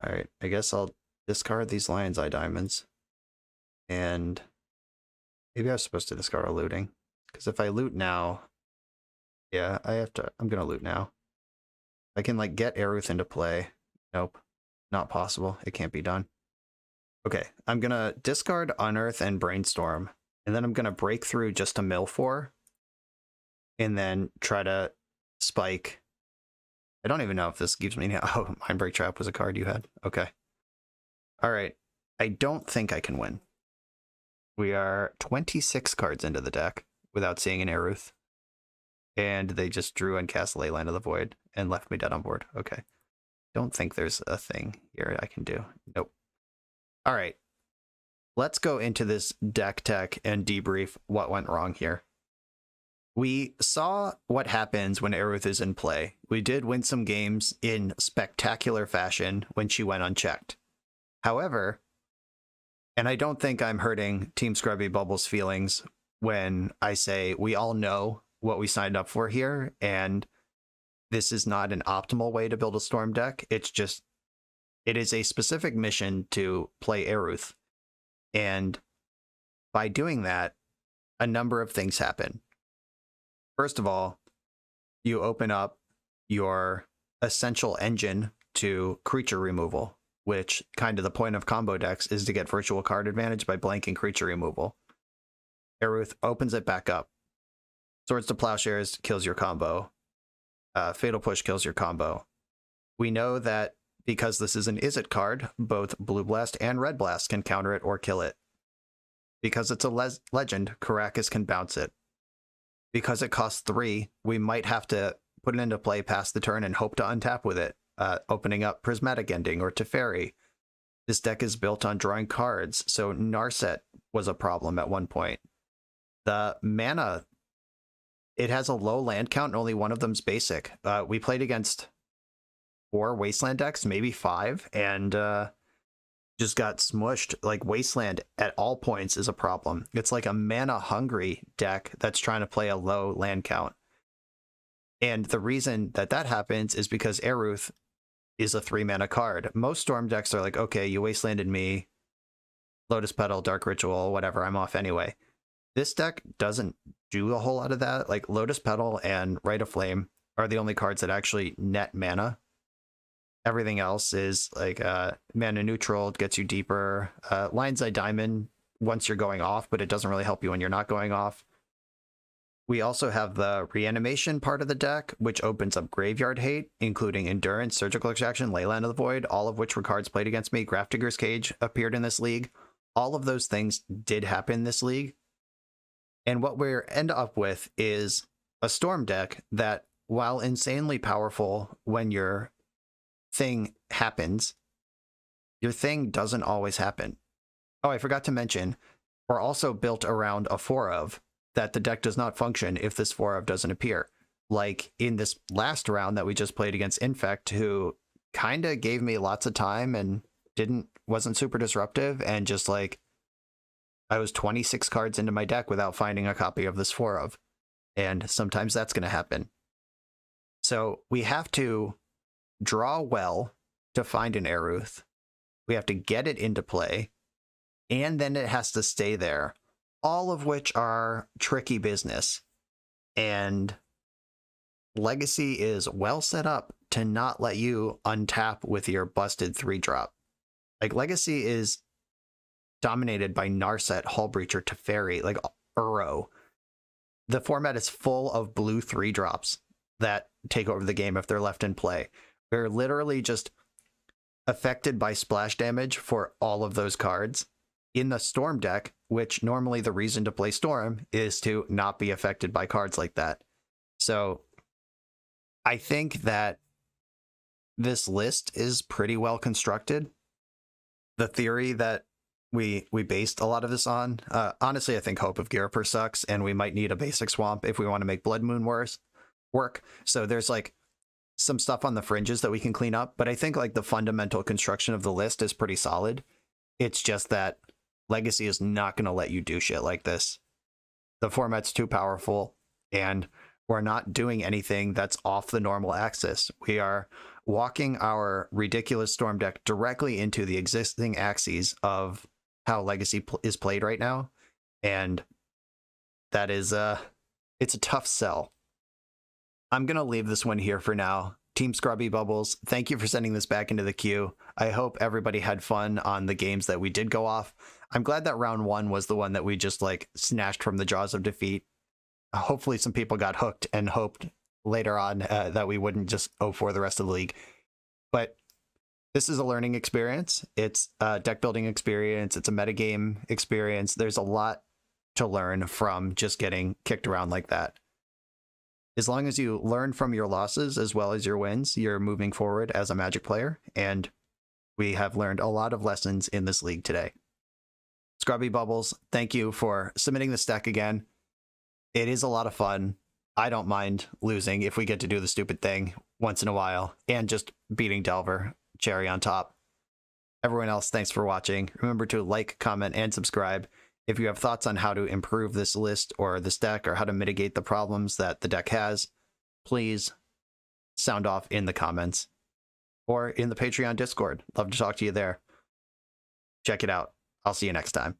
All right, I guess I'll discard these Lion's Eye Diamonds. And maybe I was supposed to discard a looting. Because if I loot now, yeah, I'm going to loot now. I can like get ERUTH into play. Nope, not possible. It can't be done. Okay, I'm going to discard Unearth and Brainstorm. And then I'm going to break through just to mill 4. And then try to spike. I don't even know if this gives me... Oh, Mindbreak Trap was a card you had. Okay. All right. I don't think I can win. We are 26 cards into the deck without seeing an ERUTH. And they just drew and cast Leyline of the Void and left me dead on board. Okay. Don't think there's a thing here I can do. Nope. All right. Let's go into this deck tech and debrief what went wrong here. We saw what happens when ERUTH is in play. We did win some games in spectacular fashion when she went unchecked. However, and I don't think I'm hurting Team Scrubby Bubble's feelings when I say we all know what we signed up for here, and this is not an optimal way to build a Storm deck. It's just, it is a specific mission to play ERUTH. And by doing that, a number of things happen. First of all, you open up your essential engine to creature removal, which kind of the point of combo decks is to get virtual card advantage by blanking creature removal. ERUTH opens it back up. Swords to Plowshares kills your combo. Fatal Push kills your combo. We know that Because this is an Is It card, both Blue Blast and Red Blast can counter it or kill it. Because it's a legend, Karakas can bounce it. Because it costs 3, we might have to put it into play past the turn and hope to untap with it, opening up Prismatic Ending or Teferi. This deck is built on drawing cards, so Narset was a problem at one point. The mana, it has a low land count and only one of them's basic. We played against 4 Wasteland decks, maybe 5, and just got smushed. Like, Wasteland at all points is a problem. It's like a mana-hungry deck that's trying to play a low land count. And the reason that that happens is because ERUTH is a 3-mana card. Most Storm decks are like, okay, you Wastelanded me, Lotus Petal, Dark Ritual, whatever, I'm off anyway. This deck doesn't do a whole lot of that. Like, Lotus Petal and Rite of Flame are the only cards that actually net mana. Everything else is like mana neutral, gets you deeper. Lion's Eye Diamond once you're going off, but it doesn't really help you when you're not going off. We also have the reanimation part of the deck, which opens up Graveyard Hate, including Endurance, Surgical Extraction, Leyland of the Void, all of which were cards played against me. Grafdigger's Cage appeared in this league. All of those things did happen in this league. And what we end up with is a Storm deck that, while insanely powerful when your thing happens, your thing doesn't always happen. Oh, I forgot to mention, we're also built around a 4-of, that the deck does not function if this 4-of doesn't appear. Like in this last round that we just played against Infect, who kind of gave me lots of time and wasn't super disruptive, and just like, I was 26 cards into my deck without finding a copy of this 4-of. And sometimes that's going to happen. So we have to draw well to find an ERUTH. We have to get it into play, and then it has to stay there, all of which are tricky business. And Legacy is well set up to not let you untap with your busted 3-drop. Like, Legacy is dominated by Narset, Hullbreacher, Teferi, like Uro. The format is full of blue 3-drops that take over the game if they're left in play. We're literally just affected by splash damage for all of those cards. In the Storm deck, which normally the reason to play Storm is to not be affected by cards like that. So I think that this list is pretty well constructed. The theory that we based a lot of this on, honestly, I think Hope of Ghirapur sucks, and we might need a basic swamp if we want to make Blood Moon work. So there's like some stuff on the fringes that we can clean up, but I think like the fundamental construction of the list is pretty solid. It's just that Legacy is not going to let you do shit like this. The format's too powerful, and we're not doing anything that's off the normal axis. We are walking our ridiculous Storm deck directly into the existing axes of how Legacy is played right now, and that is it's a tough sell. I'm going to leave this one here for now. Team Scrubby Bubbles, thank you for sending this back into the queue. I hope everybody had fun on the games that we did go off. I'm glad that round 1 was the one that we just like snatched from the jaws of defeat. Hopefully some people got hooked and hoped later on that we wouldn't just 0-4 the rest of the league. But this is a learning experience. It's a deck building experience. It's a metagame experience. There's a lot to learn from just getting kicked around like that. As long as you learn from your losses as well as your wins, you're moving forward as a Magic player, and we have learned a lot of lessons in this league today. Scrubby Bubbles, thank you for submitting this deck again. It is a lot of fun. I don't mind losing if we get to do the stupid thing once in a while, and just beating Delver, cherry on top. Everyone else, thanks for watching. Remember to like, comment, and subscribe. If you have thoughts on how to improve this list or this deck, or how to mitigate the problems that the deck has, please sound off in the comments or in the Patreon Discord. Love to talk to you there. Check it out. I'll see you next time.